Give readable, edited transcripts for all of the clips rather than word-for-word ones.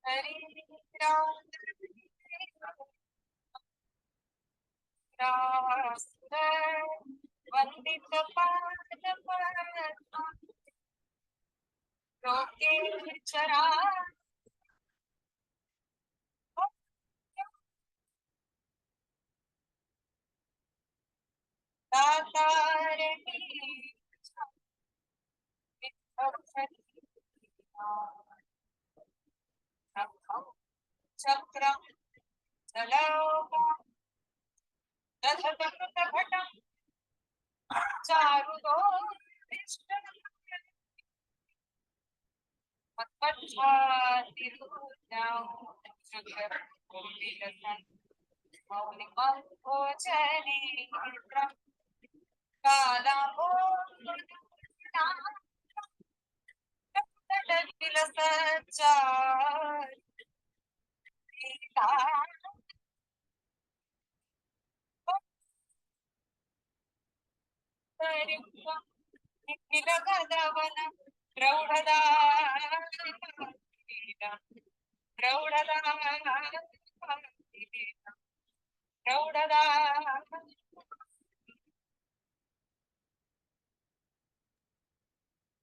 हरे राम वंदित लोके चरा दातारणी चक्रम दधतकृतघटं चारुतो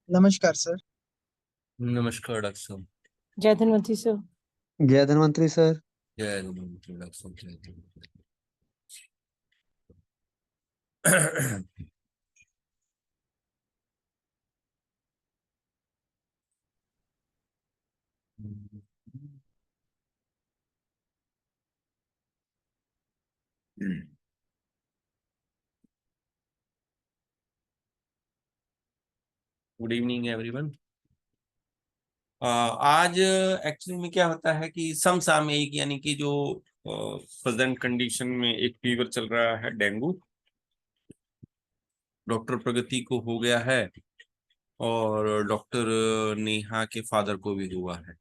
नमस्कार सर। नमस्कार डॉक्टर साहब। जय धन्वंतरी सर। जय धन्वंतरी सर। जय धन्वंतरी डॉक्टर साहब। जय धन्वंतरी। Good evening everyone. आज एक्चुअली में क्या होता है कि समसामयिक यानी कि जो प्रेजेंट कंडीशन में एक फीवर चल रहा है डेंगू, डॉक्टर प्रगति को हो गया है और डॉक्टर नेहा के फादर को भी हुआ है।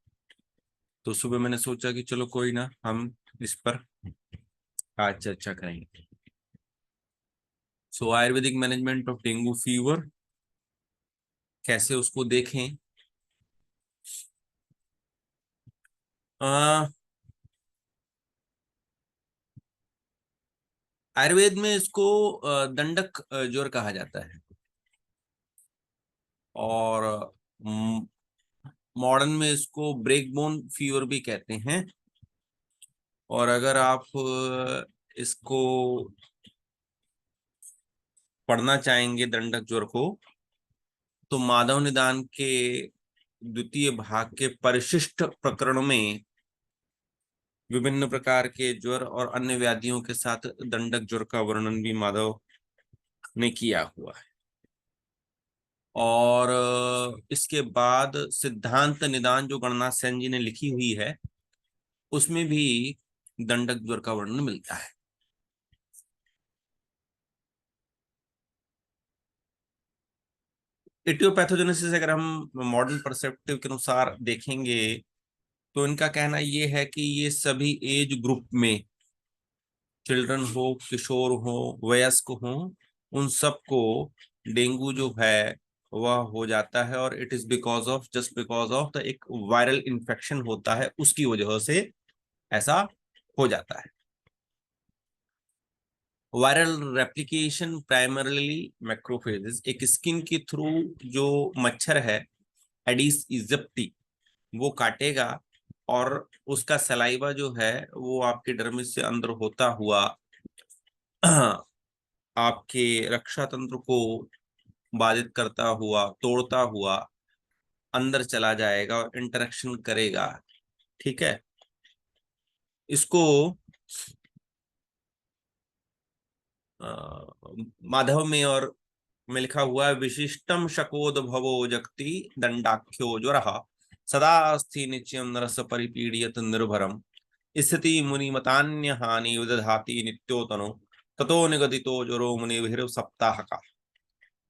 तो सुबह मैंने सोचा कि चलो कोई ना, हम इस पर आज चर्चा करेंगे। So ayurvedic management of dengue fever, कैसे उसको देखें। आयुर्वेद में इसको दंडक ज्वर कहा जाता है और मॉडर्न में इसको ब्रेकबोन फीवर भी कहते हैं। और अगर आप इसको पढ़ना चाहेंगे दंडक ज्वर को, तो माधव निदान के द्वितीय भाग के परिशिष्ट प्रकरण में विभिन्न प्रकार के ज्वर और अन्य व्याधियों के साथ दंडक ज्वर का वर्णन भी माधव ने किया हुआ है। और इसके बाद सिद्धांत निदान जो गणनाथ सेन जी ने लिखी हुई है, उसमें भी दंडक ज्वर का वर्णन मिलता है। एटियोपैथोजेनेसिस अगर हम मॉडर्न पर्सपेक्टिव के अनुसार देखेंगे तो इनका कहना यह है कि ये सभी एज ग्रुप में, चिल्ड्रन हो, किशोर हो, वयस्क हो, उन सबको डेंगू जो है वह हो जाता है। और it is because of, just because of the एक वायरल इन्फेक्शन होता है, उसकी वजह से ऐसा हो जाता है। वायरल रेप्लिकेशन प्राइमरली मैक्रोफेजेस, एक स्किन के थ्रू जो मच्छर है एडिस इजिप्टी, वो काटेगा और उसका सलाइवा जो है वो आपके डर्मिस से अंदर होता हुआ आपके रक्षा तंत्र को बाधित करता हुआ, तोड़ता हुआ अंदर चला जाएगा और इंटरेक्शन करेगा। ठीक है, इसको माधव में और में लिखा हुआ है, विशिष्टम शकोद भवो जगति दंडाख्यो ज्वरः सदा स्थि नित्यं नरस परिपीड्यत निर्भरम स्थिति मुनिमतान्य हानि विदधाति नित्योतनो ततो निगदितो ज्वरो मुनिभिर सप्ताह का।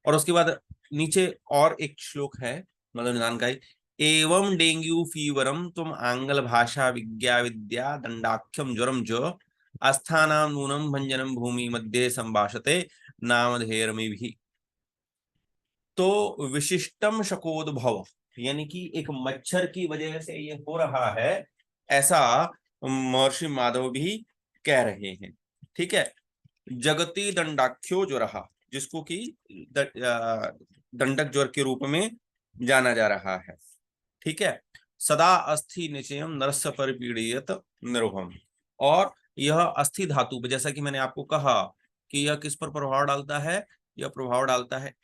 और उसके बाद नीचे और एक श्लोक है मतलब निदान का ही, एवं डेंगू फीवरम तुम आंग्ल भाषा विज्ञा विद्या दंडाख्यम ज्वरम जो अस्थानाम नूनम भंजनम भूमि मध्य संभाषते नामधेयरमि भी। तो विशिष्टम शकोद भव यानी कि एक मच्छर की वजह से ये हो रहा है, ऐसा महर्षि माधव भी कह रहे हैं। ठीक है। जगती दंडाख्यो ज्वरः, जिसको कि दंडक ज्वर के रूप में जाना जा रहा है। ठीक है। सदा अस्थि निचयम नरस्य परिपीड़यत निर्भम, और यह अस्थि धातु पे, जैसा कि मैंने आपको कहा कि यह किस पर प्रभाव डालता है, यह प्रभाव डालता है,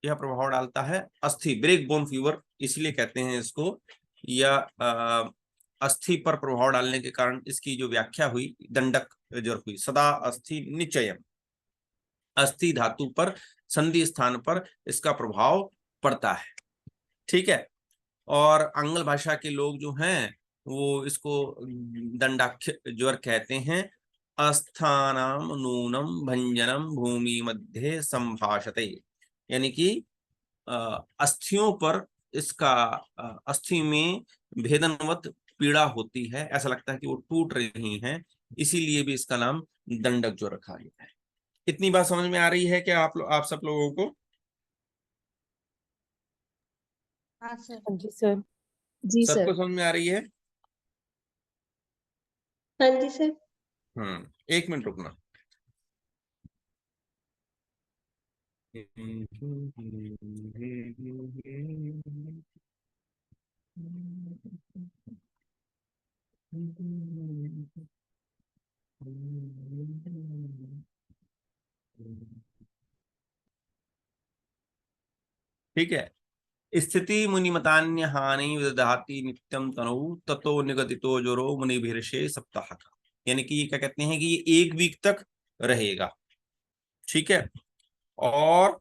यह प्रभाव डालता है अस्थि, ब्रेक बोन फीवर इसलिए कहते हैं इसको। यह अस्थि पर प्रभाव डालने के कारण इसकी जो व्याख्या हुई दंडक ज्वर हुई। सदा अस्थि निचयम, अस्थि धातु पर संधि स्थान पर इसका प्रभाव पड़ता है। ठीक है। और आंग्ल भाषा के लोग जो हैं वो इसको दंडाख्य ज्वर कहते हैं। अस्थानाम नूनम भंजनम भूमि मध्य संभाषते, यानी कि अस्थियों पर इसका अस्थि में भेदनवत पीड़ा होती है, ऐसा लगता है कि वो टूट रही हैं, इसीलिए भी इसका नाम दंडक ज्वर रखा गया है। इतनी बात समझ में आ रही है क्या आप सब लोगों को? हाँ सर। हाँ जी सर। जी सबको सर। समझ में आ रही है? हाँ जी सर। एक मिनट रुकना। ठीक है। स्थिति मुनिमतान्य हानि विदधाति नित्यम तनु ततो निगदितो जोरो मुनिभिर्षे सप्ताह का, यानी कि ये क्या कहते हैं कि ये 1 वीक तक रहेगा। ठीक है। और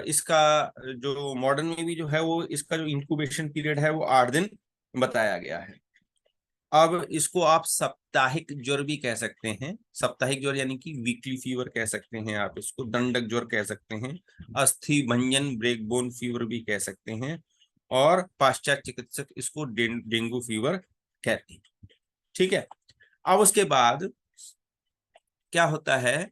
इसका जो मॉडर्न में भी जो है वो इसका जो इंक्यूबेशन पीरियड है वो 8 दिन बताया गया है। अब इसको आप साप्ताहिक ज्वर भी कह सकते हैं। साप्ताहिक ज्वर यानी कि वीकली फीवर कह सकते हैं आप इसको, दंडक ज्वर कह सकते हैं, अस्थि भंजन ब्रेकबोन फीवर भी कह सकते हैं, और पाश्चात्य चिकित्सक इसको डेंगू फीवर कहते हैं। ठीक है। अब उसके बाद क्या होता है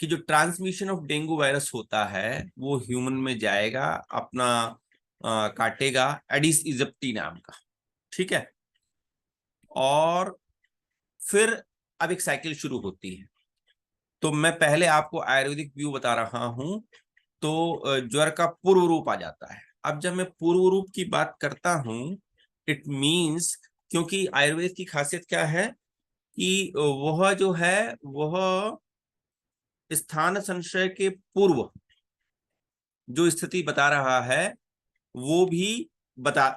कि जो ट्रांसमिशन ऑफ डेंगू वायरस होता है वो ह्यूमन में जाएगा, अपना काटेगा एडिस इजिप्टी नाम का। ठीक है। और फिर अब एक साइकिल शुरू होती है। तो मैं पहले आपको आयुर्वेदिक व्यू बता रहा हूं। तो ज्वर का पूर्व रूप आ जाता है। अब जब मैं पूर्व रूप की बात करता हूं, इट मींस, क्योंकि आयुर्वेद की खासियत क्या है कि वह जो है वह स्थान संशय के पूर्व जो स्थिति बता रहा है वो भी बता,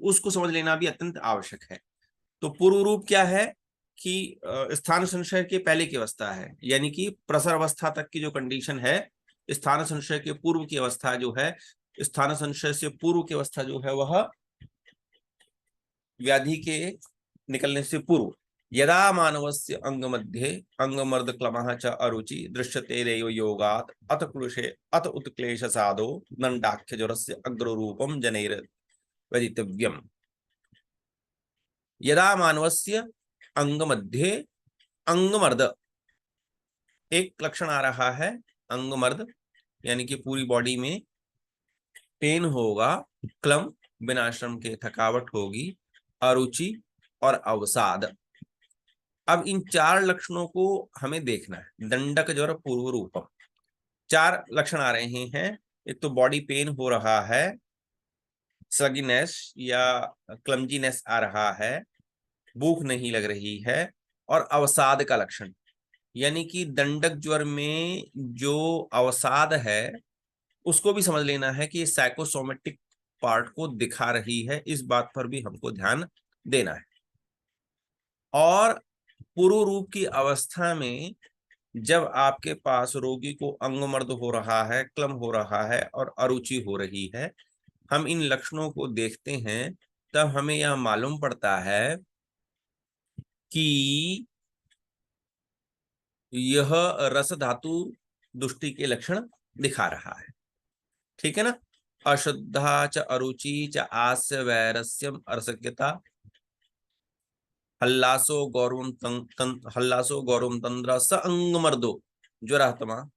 उसको समझ लेना भी अत्यंत आवश्यक है। तो पूर्व रूप क्या है कि स्थान संशय के पहले की अवस्था है, यानी कि प्रसर अवस्था तक की जो कंडीशन है। स्थान संशय के पूर्व की अवस्था जो है, स्थान संशय से पूर्व की अवस्था जो है वह व्याधि के निकलने से पूर्व। यदा मानवस्य अंग मध्ये अंगमर्द क्लमः च अरुचि दृश्यते रेव योगात् अत क्लुषे अत उत्क्लेश साधो दंडाख्य ज्वरस्य अग्ररूपम जनैर वदितव्यम। यदा मानवस्य अंग मध्ये अंगमर्द, एक लक्षण आ रहा है अंगमर्द, यानी कि पूरी बॉडी में पेन होगा, क्लम बिना श्रम के थकावट होगी, अरुचि और अवसाद। अब इन 4 लक्षणों को हमें देखना है। दंडक ज्वर पूर्व रूपम 4 लक्षण आ रहे हैं। एक तो बॉडी पेन हो रहा है, स्लगिनेस या क्लमजीनेस आ रहा है, भूख नहीं लग रही है, और अवसाद का लक्षण, यानी कि दंडक ज्वर में जो अवसाद है उसको भी समझ लेना है कि ये साइकोसोमेटिक पार्ट को दिखा रही है, इस बात पर भी हमको ध्यान देना है। और पूर्व रूप की अवस्था में जब आपके पास रोगी को अंगमर्द हो रहा है, क्लम हो रहा है और अरुचि हो रही है, हम इन लक्षणों को देखते हैं, तब हमें यह मालूम पड़ता है कि यह रस धातु दुष्टि के लक्षण दिखा रहा है। ठीक है ना। अशुद्धा च अरुचि च आस्य वैरस्यम अरसक्यता हल्लासो गौरवम तंद्र स अंगमर्दो ज्वरात्मा।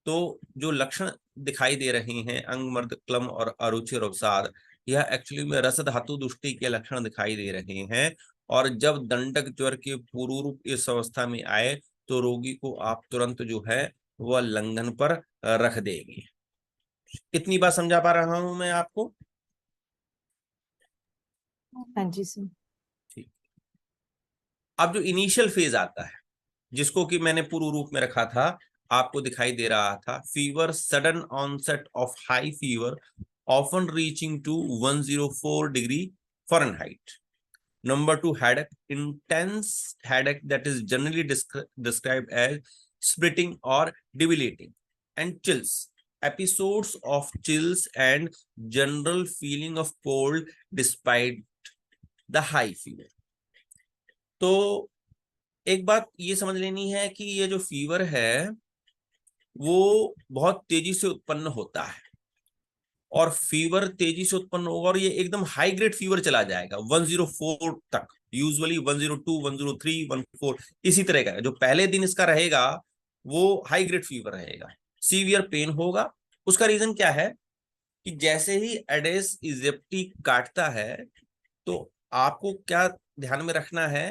तो जो लक्षण दिखाई दे रहे हैं अंगमर्द, क्लम और अरुचि और अवसाद, यह एक्चुअली में रस धातु दुष्टि के लक्षण दिखाई दे रहे हैं। और जब दंडक ज्वर के पूर्व रूप इस अवस्था में आए तो रोगी को आप तुरंत जो है वह लंघन पर रख देंगे। इतनी बात समझा पा रहा हूं मैं आपको? हाँ जी सर। ठीक। अब जो इनिशियल फेज आता है, जिसको कि मैंने पूर्व रूप में रखा था, आपको दिखाई दे रहा था, fever, sudden onset of high fever often reaching to 104 degree Fahrenheit. Number 2, headache, intense headache that is generally described as splitting or debilitating, and chills, episodes of chills and general feeling of cold despite the high fever। तो एक बात ये समझ लेनी है कि ये जो फीवर है वो बहुत तेजी से उत्पन्न होता है, और फीवर तेजी से उत्पन्न होगा और ये एकदम हाई ग्रेड फीवर चला जाएगा 104 तक, यूजुअली 102, 103, 104 इसी तरह का। जो पहले दिन इसका रहेगा वो हाई ग्रेड फीवर रहेगा, सीवियर पेन होगा। उसका रीजन क्या है कि जैसे ही एडेस इजिप्टी काटता है तो आपको क्या ध्यान में रखना है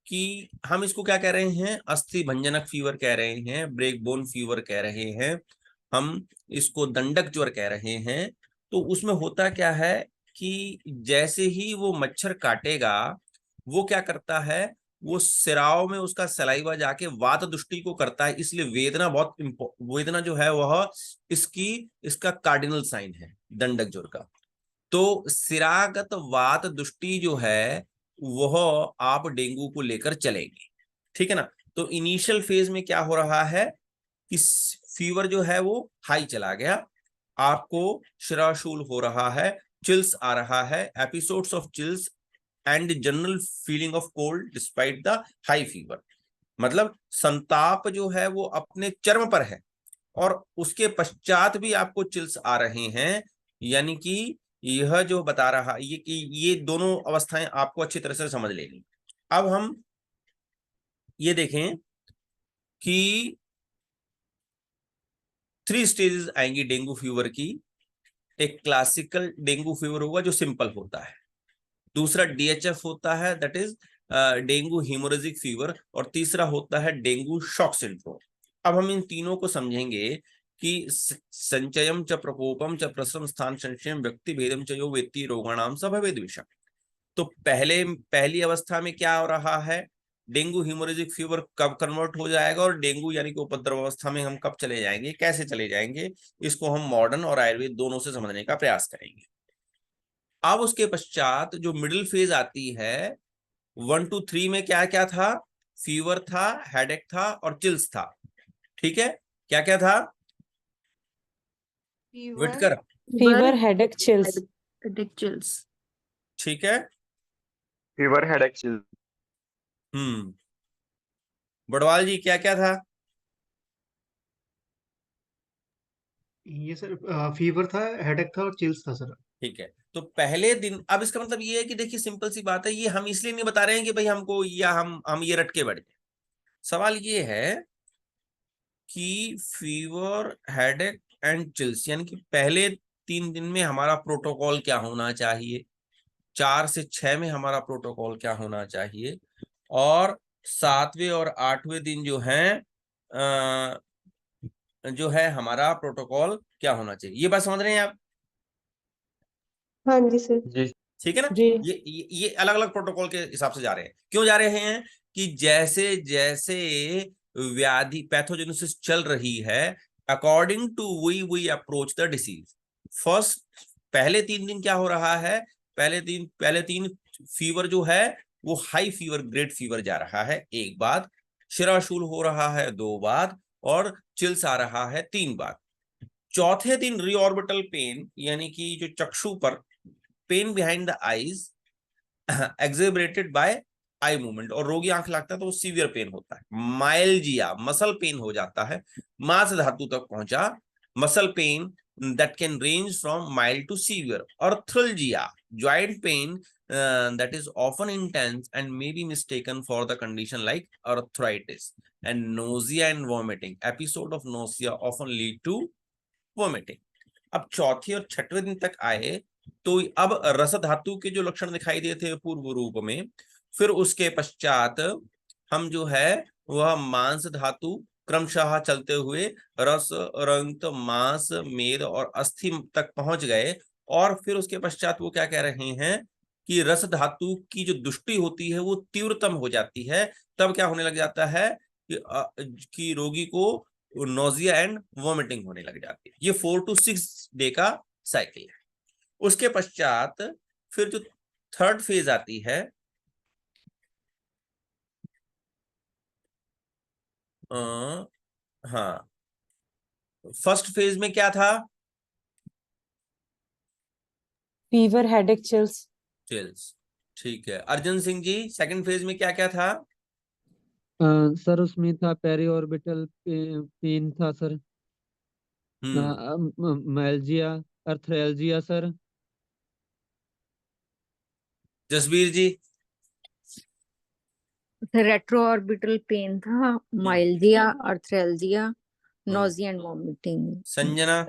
कि हम इसको क्या कह रहे हैं, अस्थि भंजनक फीवर कह रहे हैं, ब्रेक बोन फीवर कह रहे हैं, हम इसको दंडक ज्वर कह रहे हैं। तो उसमें होता क्या है कि जैसे ही वो मच्छर काटेगा वो क्या करता है, वो सिराओं में उसका सलाइवा जाके वात दुष्टि को करता है, इसलिए वेदना जो है वह इसका कार्डिनल साइन है दंडक ज्वर का। तो सिरागत वात दुष्टि जो है वह आप डेंगू को लेकर चलेंगे, ठीक है ना। तो इनिशियल फेज में क्या हो रहा है कि फीवर जो है वो हाई चला गया, आपको शिराशूल हो रहा है, चिल्स आ रहा है, episodes of chills and general feeling of cold despite the high fever. मतलब संताप जो है वो अपने चरम पर है और उसके पश्चात भी आपको चिल्स आ रहे हैं, यानी कि यह जो बता रहा ये कि ये दोनों अवस्थाएं आपको अच्छी तरह से समझ लेनी। अब हम ये देखें कि 3 स्टेजेस आएंगी डेंगू फीवर की। एक क्लासिकल डेंगू फीवर होगा जो सिंपल होता है, दूसरा डीएचएफ होता है that is dengue haemorrhagic fever, और तीसरा होता है डेंगू शॉक सिंड्रोम। अब हम इन तीनों को समझेंगे कि संचयम च प्रकोपम च प्रसरम स्थान संशयम व्यक्ति भेदम च यो वेत्ति रोगाणाम स भवेद विषम। तो पहली अवस्था में क्या हो रहा है, डेंगू हेमोरेजिक फीवर कब कन्वर्ट हो जाएगा और डेंगू यानी कि उपद्रव अवस्था में हम कब चले जाएंगे, कैसे चले जाएंगे, इसको हम मॉडर्न और आयुर्वेद दोनों से समझने का प्रयास करेंगे। अब उसके पश्चात जो मिडिल फेज आती है 1 to 3 में क्या क्या था, फीवर था, हेडेक था और चिल्स था, ठीक है। क्या क्या था Vitkar? Fever, headache, chills. Headache, chills. ठीक है। Fever, headache, chills. Badwal ji क्या क्या था? ये सर फीवर था, हेडेक था और चिल्स था सर। ठीक है। तो पहले दिन, अब इसका मतलब ये है कि देखिए सिंपल सी बात है, ये हम इसलिए नहीं बता रहे हैं कि भाई हमको या हम ये रट के बैठ गए। सवाल ये है कि फीवर, हेडेक एंड चिल्स यानी कि पहले 3 दिन में हमारा प्रोटोकॉल क्या होना चाहिए, 4 से 6 में हमारा प्रोटोकॉल क्या होना चाहिए, और 7वें और 8वें दिन जो है हमारा प्रोटोकॉल क्या होना चाहिए। ये बात समझ रहे हैं आप? हाँ जी सर। जी। ठीक है ना। जी। ये अलग अलग प्रोटोकॉल के हिसाब से जा रहे हैं। क्यों जा रहे हैं कि जैसे जैसे व्याधि पैथोजेनेसिस चल रही है, according to we approach the disease. First पहले 3 दिन क्या हो रहा है, पहले तीन फीवर जो है वो हाई फीवर, ग्रेड फीवर जा रहा है 1 बार, शिराशूल हो रहा है 2 बार, और चिल्स आ रहा है 3 बार। चौथे दिन रीऑर्बिटल पेन यानी कि जो चक्षु पर pain behind the eyes exacerbated by eye movement, और रोगी आंख लगता है तो वो सीवियर पेन होता है। माइल्जिया मसल पेन हो जाता है, मांस धातु तक पहुंचा muscle pain that can range from mild to severe। arthralgia, joint pain that is often intense and may be mistaken for the condition like arthritis। and nausea and vomiting, episode of nausea often lead to vomiting। अब चौथे और 6वें दिन तक आए तो अब रस धातु के जो लक्षण दिखाई दिए थे पूर्व रूप में, फिर उसके पश्चात हम जो है वह मांस धातु क्रमशः चलते हुए रस, रक्त, मांस, मेद और अस्थि तक पहुंच गए। और फिर उसके पश्चात वो क्या कह रहे हैं कि रस धातु की जो दृष्टि होती है वो तीव्रतम हो जाती है। तब क्या होने लग जाता है कि रोगी को नोजिया एंड वॉमिटिंग होने लग जाती है। ये 4 to 6 डे का साइकिल है। उसके पश्चात फिर जो थर्ड फेज आती है, हाँ, फर्स्ट फेज में क्या था? Fever, headache, chills. चिल्स, ठीक है। अर्जुन सिंह जी, सेकंड फेज में क्या क्या था? सर उसमें था पेरी ऑर्बिटल पेन था sir, myalgia, arthralgia sir. Jasbir ji? Retroorbital pain था, myalgia, arthralgia, nausea and vomiting. Sanjana?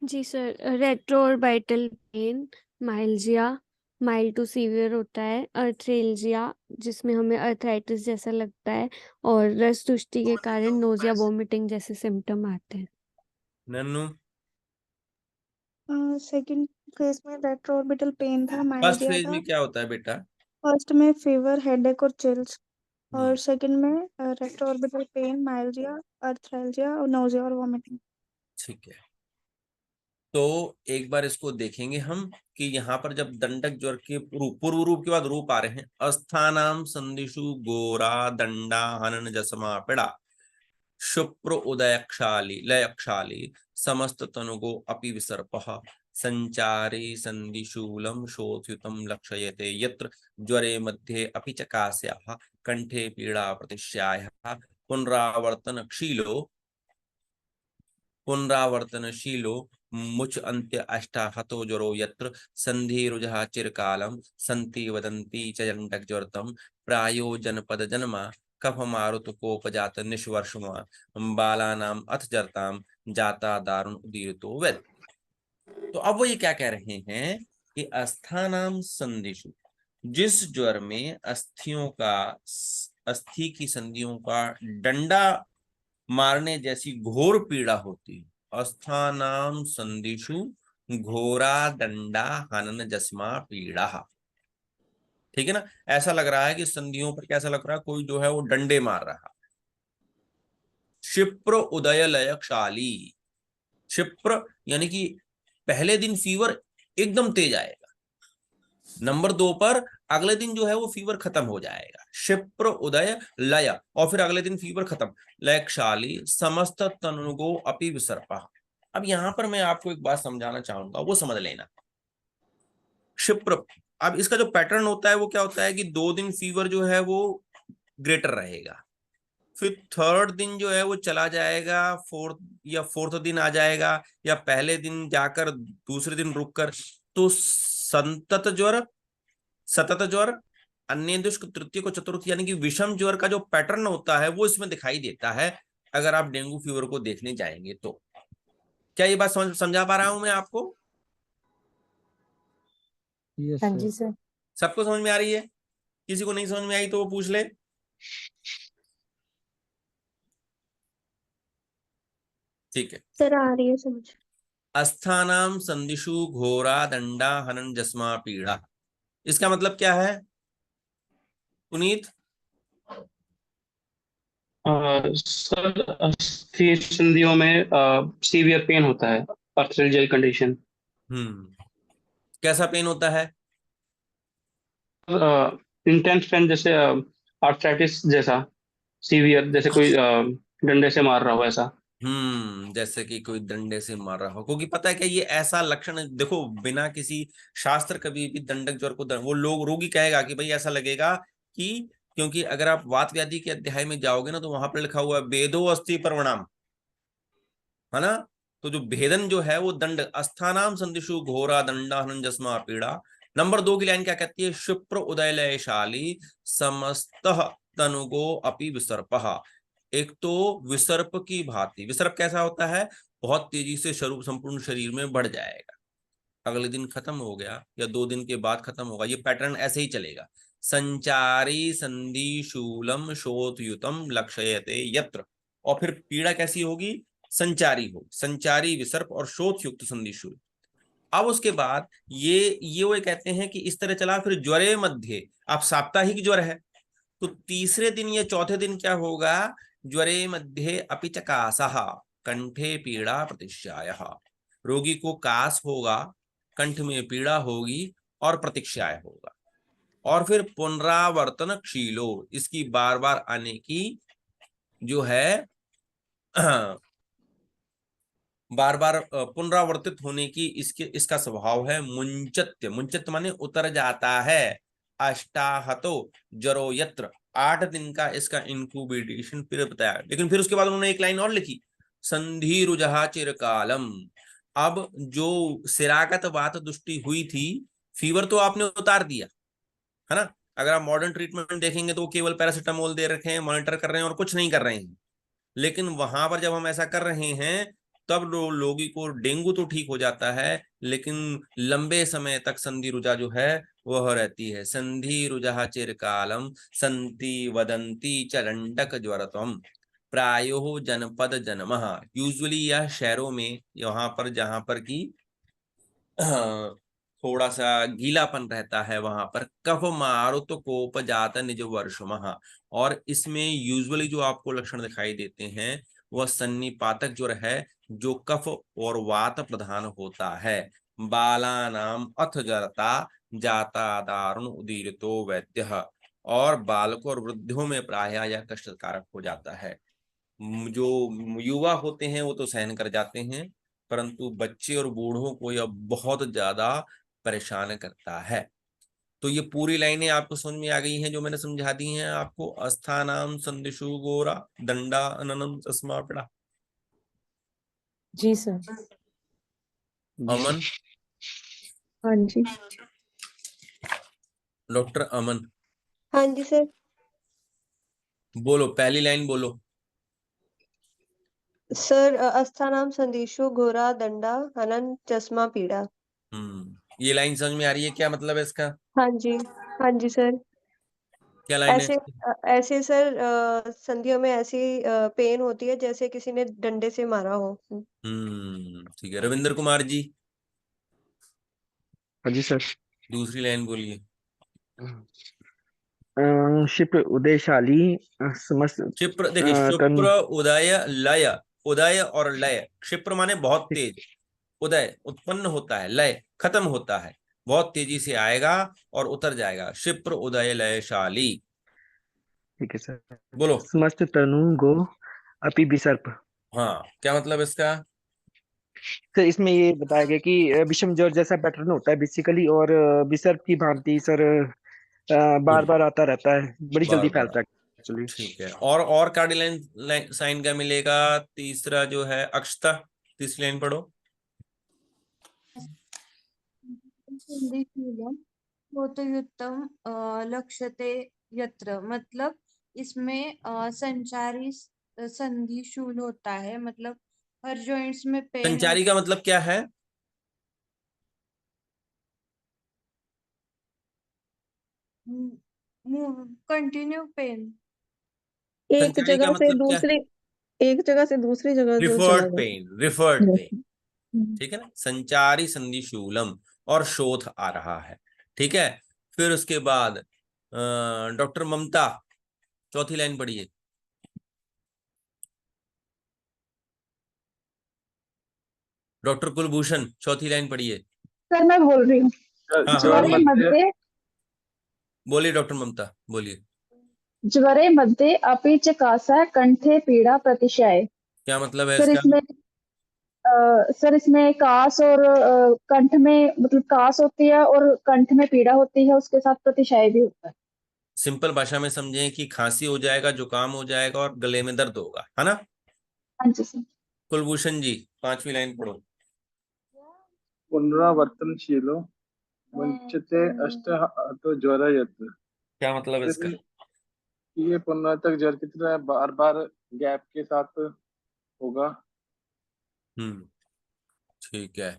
जी sir, retroorbital pain, myalgia, mild to severe होता है, अर्थ्रैल्जिया जिसमें हमें अर्थराइटिस जैसा लगता है, और रस तुष्टि के कारण नोजिया वोमिटिंग जैसे सिम्टम आते हैं। नन्नू? सेकंड फेज में रेट्रोऑर्बिटल पेन था, फर्स्ट माइल्जिया फेज था। में क्या होता है बेटा? फर्स्ट में फीवर, हेडेक और चिल्स, हम्म, और सेकंड में रेट्रोऑर्बिटल पेन, माइल्जिया, अर्थ्रैल्जिया और नोजिया और वॉमिटिंग। ठीक है। तो एक बार इसको देखेंगे हम कि यहाँ पर जब दंडक ज्वर के पूर्व रूप के बाद रूप आ रहे हैं, अस्थानाम संदिशु गोरा दंडा हनन जसमा पिड़ा शुप्र उदयक्षाली लयक्षाली समस्त तनुगो अपि विसर्पः संचारे संदिशूलम शोथयुतम लक्षयते यत्र ज्वरे मध्ये अपि चकास्याः कंठे पीड़ा प्रतिश्यायः पुनरावर्तनशीलो मुच अंत्य अष्टाहतो ज्वरो यत्र संधि रुजः चिरकालम संति वदन्ति च जंडक ज्वरतम प्रायो जनपद जन्मा कफ मारुत कोपजात निष्वर्षमा बालानाम अथ जरताम जाता दारुण उदीरतो वेद। तो अब वो ये क्या कह रहे हैं कि अस्थानाम संदिशु, जिस ज्वर में अस्थि की संधियों का डंडा मारने जैसी घोर पीड़ा होती है, अस्थानाम संदिशु घोरा दंडा हनन जस्मा पीड़ा। ठीक है ना? ऐसा लग रहा है कि संधियों पर कैसा लग रहा है, कोई जो है वो डंडे मार रहा। क्षिप्र उदय लय क्षाली, क्षिप्र यानी कि पहले दिन फीवर एकदम तेज आएगा, नंबर 2 पर अगले दिन जो है वो फीवर खत्म हो जाएगा। क्षिप्र उदय लय, और फिर अगले दिन फीवर खत्म। लयक्षाली समस्त तनुगो अपि विसर्पः। अब यहां पर मैं आपको एक बात समझाना चाहूंगा, वो समझ लेना। क्षिप्र, अब इसका जो पैटर्न होता है वो क्या होता है कि 2 दिन फीवर जो है वो ग्रेटर रहेगा, फिर थर्ड दिन जो है वो चला जाएगा, फोर्थ दिन आ जाएगा, या पहले दिन जाकर दूसरे दिन रुककर। तो सतत ज्वर, अन्य दुष्क तृतीय को चतुर्थ, यानी कि विषम ज्वर का जो पैटर्न होता है वो इसमें दिखाई देता है अगर आप डेंगू फीवर को देखने जाएंगे तो। क्या ये बात समझा पा रहा हूं मैं आपको? यस हाँ सर। जी सर। सबको समझ में आ रही है? किसी को नहीं समझ में आई तो वो पूछ ले। ठीक है। सर आ रही है समझ। अस्थानाम संदिशु घोरा दंडा हनन जस्मा पीड़ा, इसका मतलब क्या है पुनीत? सर अस्थि संधियों में सीवियर पेन होता है, अर्थराइटिस कंडीशन। कैसा पेन होता है? इंटेंस पेन, जैसे आर्थराइटिस जैसा, सीवियर, जैसे कोई डंडे से मार रहा हो ऐसा। जैसे कि कोई डंडे से मार रहा हो। क्योंकि पता है क्या, ये ऐसा लक्षण देखो, बिना किसी शास्त्र कभी भी दंडक ज्वर को वो लोग रोगी कहेगा कि भाई ऐसा लगेगा कि, क्योंकि अगर आप वात व्याधि के अध्याय में जाओगे ना तो वहां पर लिखा हुआ है वेदो अस्थि प्रवणाम, है ना? तो जो भेदन जो है वो दंड, अस्थानाम संदिशु घोरा दंडा हनन जस्मा पीड़ा। नंबर 2 की लाइन क्या कहती है? क्षिप्र उदय लयशाली समस्त तनुगो अपि विसर्पः। एक तो विसर्प की भांति। विसर्प कैसा होता है? बहुत तेजी से स्वरूप संपूर्ण शरीर में बढ़ जाएगा, अगले दिन खत्म हो गया या 2 दिन के बाद खत्म होगा, ये पैटर्न ऐसे ही चलेगा। संचारी संधि शूलम शोथयुतम लक्षयते यत्र। और फिर पीड़ा कैसी होगी? संचारी होगी, संचारी विसर्प और शोथ युक्त संधि शूल। अब उसके बाद ये वो कहते हैं कि इस तरह चला। फिर ज्वरे मध्य, अब साप्ताहिक ज्वर है तो तीसरे दिन या चौथे दिन क्या होगा? ज्वरे मध्य अपि च कासः कंठे पीड़ा प्रतिश्यायः। रोगी को कास होगा, कंठ में पीड़ा होगी और प्रतीक्षाय होगा। और फिर पुनरावर्तन क्षीलो, इसकी बार बार आने की जो है बार बार पुनरावर्तित होने की इसका स्वभाव है। मुंचत्य, मुंचत्य माने उतर जाता है। अष्टाहतो जरो यत्र, 8 दिन का इसका इंक्यूबेशन पीरियड बताया। लेकिन फिर उसके बाद उन्होंने एक लाइन और लिखी, संधि रुजहा चिरकालम। अब जो सिरागत वात दुष्टि हुई थी, फीवर तो आपने उतार दिया है ना। अगर आप मॉडर्न ट्रीटमेंट देखेंगे तो केवल पैरासिटामोल दे रखे हैं, मॉनिटर कर रहे हैं और कुछ नहीं कर रहे हैं। लेकिन वहां पर जब हम ऐसा कर रहे हैं तब लोगों को डेंगू तो ठीक हो जाता है, लेकिन लंबे समय तक संधि रुजा जो है वह रहती है। संधि रुजा चिरकालम संति वदंती चलंडक ज्वरतम प्रायो जनपद जन्मः। यूजुअली यह शहरों में, यहाँ पर जहां पर की थोड़ा सा गीलापन रहता है, वहां पर कफ मारुत कोपजात निज वर्षमः। और इसमें यूजुअली जो आपको लक्षण दिखाई देते हैं वह सन्निपातक ज्वर है, जो कफ और वात प्रधान होता है। बालानाम अथ जरता जाता दारुण उदीरतो वैद्य। और बालकों और वृद्धों में प्रायः यह कष्टकारक हो जाता है। जो युवा होते हैं वो तो सहन कर जाते हैं, परंतु बच्चे और बूढ़ों को यह बहुत ज्यादा परेशान करता है। तो ये पूरी लाइनें आपको समझ में आ गई हैं जो मैंने समझा दी हैं आपको। अस्थानाम संदिशु गोरा दंडा अननम तस्मा पड़ा। जी सर। अमन, हाँ जी। डॉक्टर अमन हाँ जी सर। बोलो, पहली लाइन बोलो। सर अस्थानाम संदेशो घोरा दंडा हनन चश्मा पीड़ा। ये लाइन समझ में आ रही है? क्या मतलब है इसका? हाँ जी। हाँ जी सर। क्या लाइन है? ऐसे सर संधियों में ऐसी पेन होती है जैसे किसी ने डंडे से मारा हो। ठीक है। रविंद्र कुमार जी, हाँ जी सर। दूसरी लाइन बोलिए। क्षिप्र उदयशाली समस्त क्षिप्र, देखिए तनु क्षिप्र उदय लय, उदय और लय। क्षिप्र माने बहुत तेज, उदय उत्पन्न होता है, लय खत्म होता है, बहुत तेजी से आएगा और उतर जाएगा। क्षिप्र उदय लयशाली। ठीक है सर। बोलो। समस्त तनु गो अपि विसर्प। हाँ, क्या मतलब इसका? सर इसमें ये बताया गया कि विषम ज्वर जैसा पैटर्न होता है बेसिकली, और विसर्प की भांति सर बार बार आता रहता है, बड़ी बार जल्दी बार। फैलता है एक्चुअली। ठीक है। और कार्डिलाइन साइन का मिलेगा? तीसरा जो है अक्षता, तीसरी लाइन पढ़ो। होतयुक्तम लक्ष्यते यत्र, मतलब इसमें संचारी संधि शूल होता है, मतलब हर जॉइंट्स में पेन संचारी का मतलब क्या है? Continue pain. एक संचारी का जगह से मतलब क्या? दूसरी एक जगह से दूसरी जगह जो चला रिफर्ड पेन, रिफर्ड पेन। हम्म। ठीक है ना। संचारी संधि शूलम और शोथ आ रहा है। ठीक है। फिर उसके बाद डॉक्टर ममता, चौथी लाइन पढ़िए। डॉक्टर कुलभूषण, चौथी लाइन पढ़िए। सर मैं बोल रही हूँ। हाँ ज्वरे मध्ये बोलिए डॉक्टर ममता, बोलिए। ज्वरे मध्ये अपि च कासः कंठे पीड़ा प्रतिशय। क्या मतलब है सर इसका? इसमें सर इसमें कास और कंठ में, मतलब कास होती है और कंठ में पीड़ा होती है, उसके साथ प्रतिशय भी होता है। सिंपल भाषा में समझें कि खांसी हो जाएगा, जुकाम हो जाएगा और गले में दर्द होगा, है ना। हाँ जी सर। कुलभूषण जी, पांचवी लाइन पढ़ो। पुनरावर्तनशीलो मुंचते अष्टः तो ज्वर यत्र। क्या मतलब इसका? ये पुनरावर्तक ज्वर की तरह बार बार गैप के साथ होगा। ठीक है,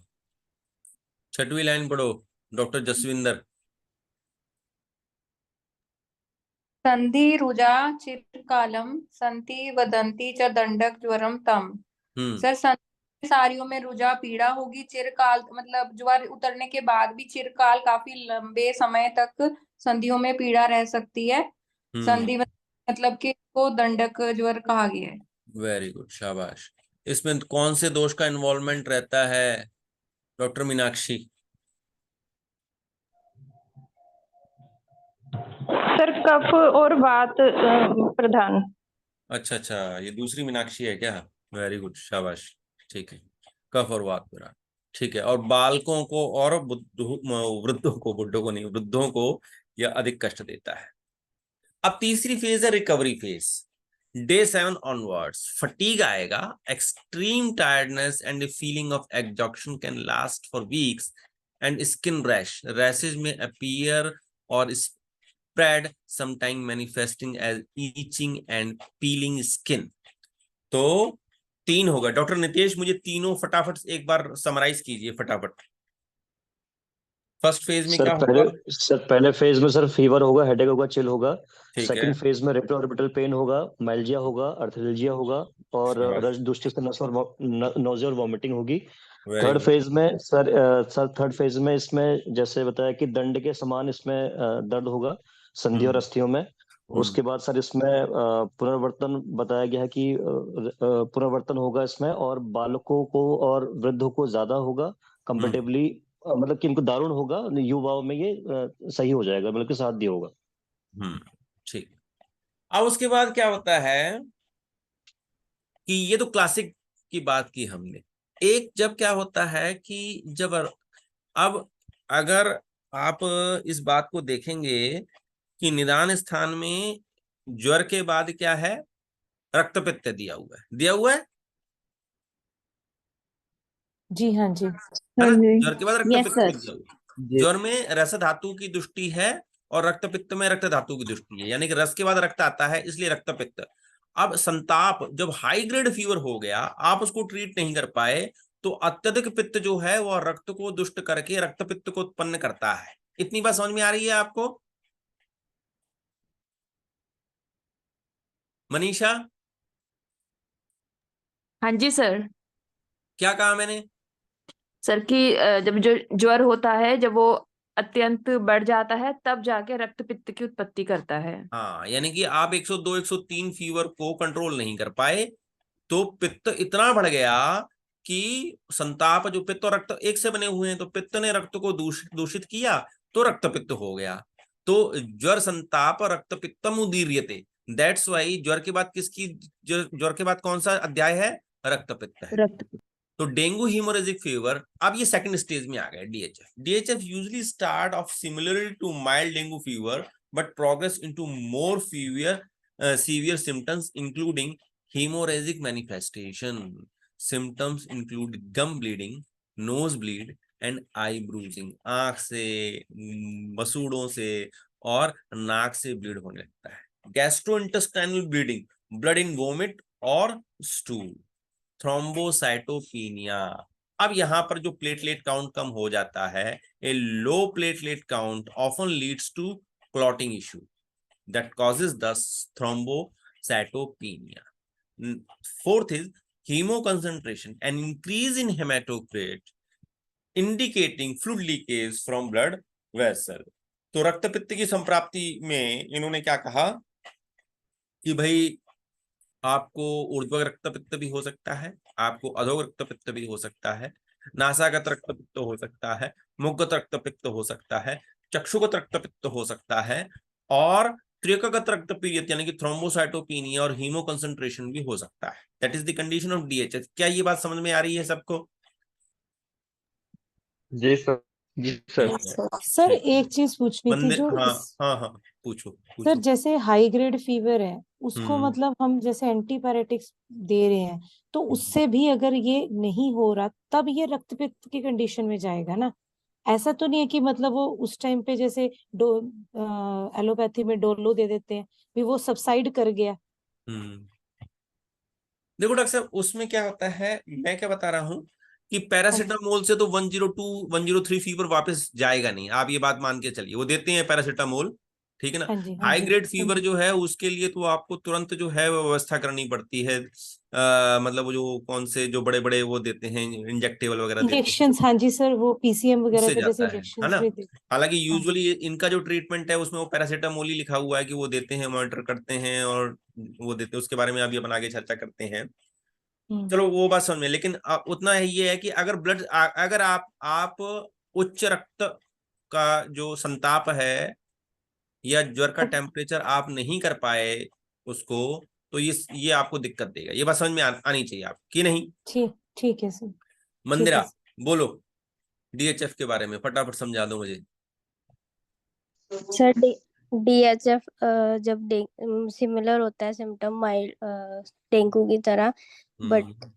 6वीं लाइन पढ़ो डॉक्टर जसविंदर। संधि रुजा चिरकालम संति वदंती च दंडक ज्वरम तम। सर संधि सारियों में रुजा पीड़ा होगी, चिरकाल मतलब ज्वर उतरने के बाद भी चिरकाल काफी लंबे समय तक संधियों में पीड़ा रह सकती है। संधि मतलब कि को दंडक ज्वर कहा गया है। वेरी गुड, शाबाश। इसमें कौन से दोष का इन्वॉल्वमेंट रहता है डॉक्टर मीनाक्षी? सर कफ और वात प्रधान। अच्छा, ये दूसरी मीनाक्षी है क्या? वेरी गुड, शाबाश। ठीक है, कफ और वात प्रधान, ठीक है। और बालकों को और वृद्धों को, बुड्ढों को नहीं, वृद्धों को यह अधिक कष्ट देता है। अब तीसरी फेज है recovery phase. Day 7 onwards fatigue आएगा, extreme tiredness and a feeling of exhaustion can last for weeks and skin rashes may appear और spread sometime manifesting as itching and peeling skin। तो 3 होगा। डॉक्टर नितेश मुझे तीनों फटाफट एक बार summarise कीजिए फटाफट। फर्स्ट फेज में क्या होगा? सर पहले फेज में सर फीवर होगा, हेडेक होगा, चिल होगा। ठीक सेकंड है। फेज में रेट्रोऑर्बिटल पेन होगा, माइल्जिया होगा, अर्थेल्जिया होगा और रज दुष्टि से नोजिया और वॉमिटिंग होगी। थर्ड फेज में सर थर्ड फेज में इसमें जैसे बताया कि दंड के समान इसमें दर्द होगा संधि और अस्थियों में। उसके बाद सर इसमें पुनर्वर्तन बताया गया है कि पुनर्वर्तन होगा इसमें, और बालकों को और वृद्धों को ज्यादा होगा कंपेरेटिवली, मतलब कि इनको दारुण होगा, युवाओं में ये सही हो जाएगा, मतलब कि साध्य होगा। ठीक। अब उसके बाद क्या होता है कि ये तो क्लासिक की बात की हमने। एक जब क्या होता है कि जब अब अगर आप इस बात को देखेंगे कि निदान स्थान में ज्वर के बाद क्या है, रक्तपित्त दिया हुआ है। जी हाँ जी, है ना? ज्वर के बाद रक्तपित्त Yes, दिया हुआ है। ज्वर में रस धातु की दृष्टि है और रक्तपित्त में रक्त धातु की दृष्टि है, यानी कि रस के बाद रक्त आता है, इसलिए रक्तपित्त। अब संताप, जब हाई ग्रेड फीवर हो गया, आप उसको ट्रीट नहीं कर पाए, तो अत्यधिक पित्त जो है वह रक्त को दुष्ट करके रक्तपित्त को उत्पन्न करता है। इतनी बात समझ में आ रही है आपको? मनीषा? हाँ जी सर। क्या कहा मैंने? सर कि जब जो ज्वर होता है, जब वो अत्यंत बढ़ जाता है, तब जाके रक्त पित्त की उत्पत्ति करता है। हाँ, यानी कि आप 102 103 फीवर को कंट्रोल नहीं कर पाए, तो पित्त इतना बढ़ गया कि संताप, जो पित्त और रक्त एक से बने हुए हैं, तो पित्त ने रक्त को दूषित किया तो रक्त पित्त हो गया। तो ज्वर संताप रक्त पित्तम उदीर्यते, दैट्स वाई ज्वर के बाद ज्वर के बाद कौन सा अध्याय है? रक्त पित्त है। तो डेंगू हीमोरेजिक फीवर, अब ये सेकंड स्टेज में आ गया। DHF usually start off similarly to mild dengue fever but progress into more severe symptoms including hemorrhagic manifestation. Symptoms include gum bleeding, nose bleed and eye bruising. आंख से, मसूड़ों से और नाक से ब्लीड होने लगता है। Gastrointestinal bleeding, blood in vomit और स्टूल। थ्रोम्बोसाइटोपिनिया, अब यहां पर जो प्लेटलेट काउंट कम हो जाता है, a low platelet count often leads to clotting issue that causes the thrombocytopenia. Fourth is hemoconcentration, an increase in hematocrit indicating fluid leakage from blood vessel. तो रक्तपित्त की संप्राप्ति में इन्होंने क्या कहा कि भाई आपको ऊर्ध्वगत रक्तपित्त भी हो सकता है, आपको अधोगत रक्तपित्त भी हो सकता है, नासागत रक्तपित्त हो सकता है, मुखगत रक्तपित्त हो सकता है, चक्षुगत रक्तपित्त हो सकता है, और त्रिकगत रक्तपीड़ित यानी कि थ्रोम्बोसाइटोपिनिया और हीमो कंसंट्रेशन भी हो सकता है। That is the condition of DHH. क्या ये बात समझ में आ रही है सबको? जी सर। जी सर। सर एक चीज पूछनी थी जो हाँ पूछो। सर जैसे हाई ग्रेड फीवर है, उसको मतलब हम जैसे एंटीपायरेटिक्स दे रहे हैं, तो उससे भी अगर ये नहीं हो रहा, तब ये रक्तपित्त की कंडीशन में जाएगा ना? ऐसा तो नहीं है कि मतलब वो उस टाइम पे जैसे एलोपैथी में डोलो दे देते हैं, भी वो सबसाइड कर गया। देखो डॉक्टर साहब, उसमें क्या होता है, मैं क्या बता रहा हूं कि पैरासीटामोल से तो 102 103 फीवर वापस जाएगा नहीं, आप ये बात मान के चलिए। वो देते हैं पैरासीटामोल, ठीक है ना। हाँ जी, हाँ हाई जी, ग्रेड हाँ फीवर जी। जो है उसके लिए तो आपको तुरंत जो है वो व्यवस्था करनी पड़ती है। मतलब वो जो कौन से जो बड़े बड़े वो देते हैं, इंजेक्टेबल वगैरह देते हैं, इंजेक्शंस, हाँ जी सर, वो पीसीएम वगैरह उससे का जैसे जाता है इंजेक्शंस ना। भी देते हालांकि हाँ। यूजुअली इनका जो ट्रीटमेंट है उसमें वो पैरासीटामोल ही लिखा हुआ है कि वो देते हैं, मॉनिटर करते हैं और वो देते हैं। उसके बारे में अभी अपन आगे चर्चा करते हैं। चलो वो बात समझ में, लेकिन उतना ही ये है कि अगर अगर आप उच्च रक्त का जो संताप है या ज्वर का टेम्परेचर आप नहीं कर पाए उसको, तो ये आपको दिक्कत देगा। ये बात समझ में आनी चाहिए आपकी, नहीं? ठीक, ठीक है सर, ठीक मंदिरा, है सर। बोलो डीएचएफ के बारे में फटाफट समझा दो मुझे। सर डीएचएफ जब सिमिलर होता है सिम्टम माइल्ड डेंगू की तरह, बट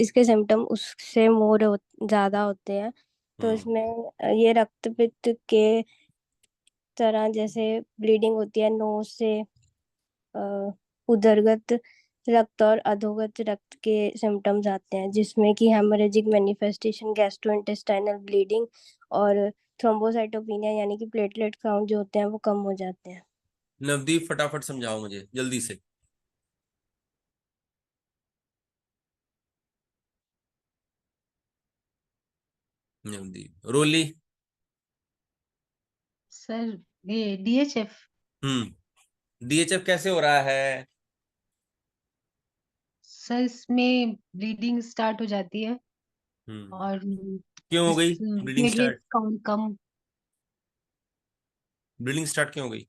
इसके सिम्टम उससे मोर ज्यादा होते हैं। तो इसमें ये रक्त पित्त के तरह जैसे ब्लीडिंग होती है नोज से, उदरगत रक्त और अधोगत रक्त के सिम्टम्स आते हैं, जिसमें कि हेमोरेजिक मैनिफेस्टेशन, गैस्ट्रोइंटेस्टाइनल ब्लीडिंग और थ्रोम्बोसाइटोपिनिया यानी कि प्लेटलेट काउंट जो होते हैं वो कम हो जाते हैं। नवदीप फटाफट समझाओ मुझे जल्दी से। नवदीप। रोली। सर ये डीएचएफ डीएचएफ कैसे हो रहा है? सर इसमें ब्लीडिंग स्टार्ट हो जाती है और क्यों हो गई ब्लीडिंग प्लेटलेट स्टार्ट? काउंट कम। ब्लीडिंग स्टार्ट क्यों हो गई?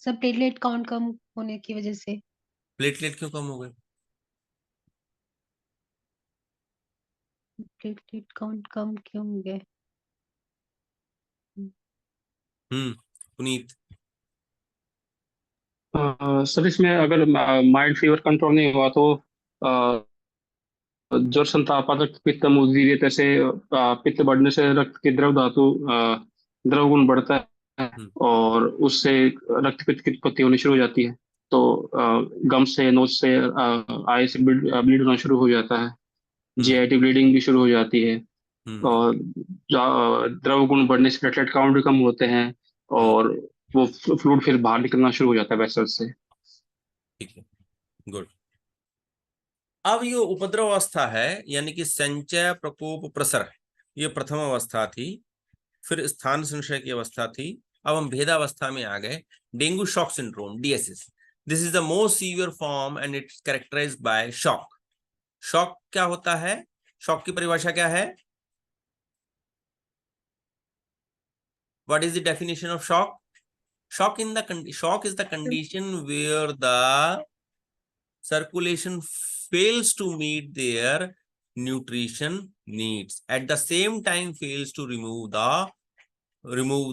सर प्लेटलेट काउंट कम होने की वजह से। प्लेटलेट क्यों कम हो गए? प्लेटलेट काउंट कम क्यों हो गए? पुनीत। सर इसमें अगर माइल्ड फीवर कंट्रोल नहीं हुआ तो ज्वर, संताप, रक्त पित्त वीर्यता से पित्त बढ़ने से रक्त की द्रव धातु द्रव गुण बढ़ता है और उससे रक्त पित्त की उत्पत्ति होनी शुरू हो जाती है। तो गम से, नोज से, आई से ब्लीड होना शुरू हो जाता है। जीआईटी ब्लीडिंग भी शुरू हो जाती है और द्रव गुण बढ़ने से प्लेटलेट काउंट भी कम होते हैं और वो फ्लूइड फिर बाहर निकलना शुरू हो जाता है वेसल से। ठीक है, गुड। अब ये उपद्रव अवस्था है, यानी कि संचय, प्रकोप, प्रसर, ये प्रथम अवस्था थी। फिर स्थान संशय की अवस्था थी। अब हम भेदावस्था में आ गए। Dengue shock syndrome, DSS, this is the most severe form and it's characterised by shock. Shock क्या होता है? शॉक की परिभाषा क्या है? What is the definition of shock? Shock is the condition where the circulation fails to meet their nutrition needs, at the same time fails to remove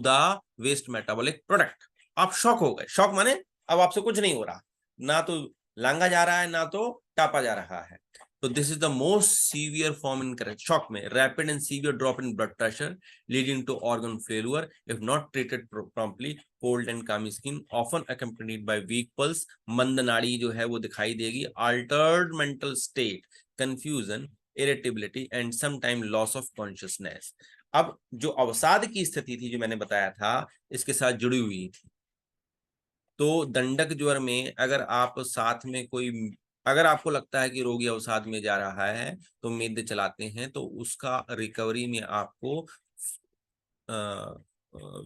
the waste metabolic product. आप shock हो गए। Shock माने अब आपसे कुछ नहीं हो रहा, ना तो लांगा जा रहा है ना तो टापा जा रहा है। तो this is the most severe form in correct shock में। Rapid and severe drop in blood pressure leading to organ failure if not treated promptly. Cold and clammy skin often accompanied by weak pulse, मंद नाड़ी जो है वो दिखाई देगी। Altered mental state, confusion, irritability and sometime loss of consciousness. अब जो अवसाद की स्थिति थी जो मैंने बताया था, इसके साथ जुड़ी हुई थी। तो दंडक ज्वर में अगर आप साथ में कोई, अगर आपको लगता है कि रोगी अवसाद में जा रहा है तो मेद चलाते हैं, तो उसका रिकवरी में आपको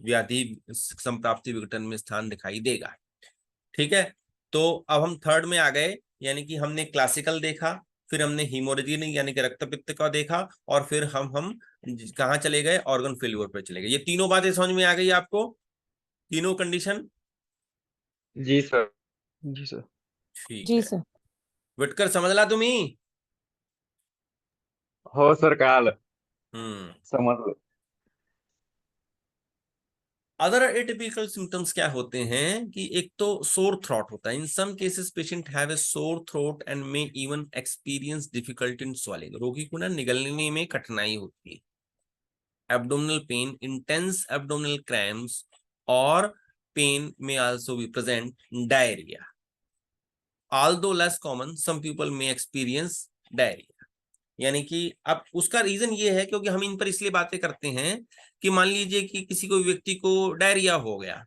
व्याधि संप्राप्ति विघटन में स्थान दिखाई देगा। ठीक है, तो अब हम थर्ड में आ गए, यानी कि हमने क्लासिकल देखा, फिर हमने हीमोरेजिक यानी कि रक्तपित्त का देखा, और फिर हम कहाँ चले गए? ऑर्गन फेल्यूर पर चले गए। ये तीनों बातें समझ में आ गई आपको? तीनों कंडीशन? जी सर। जी सर। ठीक जी है, सर। विटकर समझला तुम्ही? हो सर काल हम्म। समझ। अदर एटिपिकल सिम्टम्स क्या होते हैं कि एक तो सोर थ्रोट होता है। In some cases patient have a sore throat and may even experience difficulty in swelling. रोगी को ना निगलने में कठिनाई होती है। Abdominal pain, intense abdominal cramps और pain may also be present. Diarrhoea, although less common, some people may experience diarrhea। यानी कि अब उसका रीजन ये है क्योंकि हम इन पर इसलिए बातें करते हैं कि मान लीजिए कि किसी को व्यक्ति को डायरिया हो गया,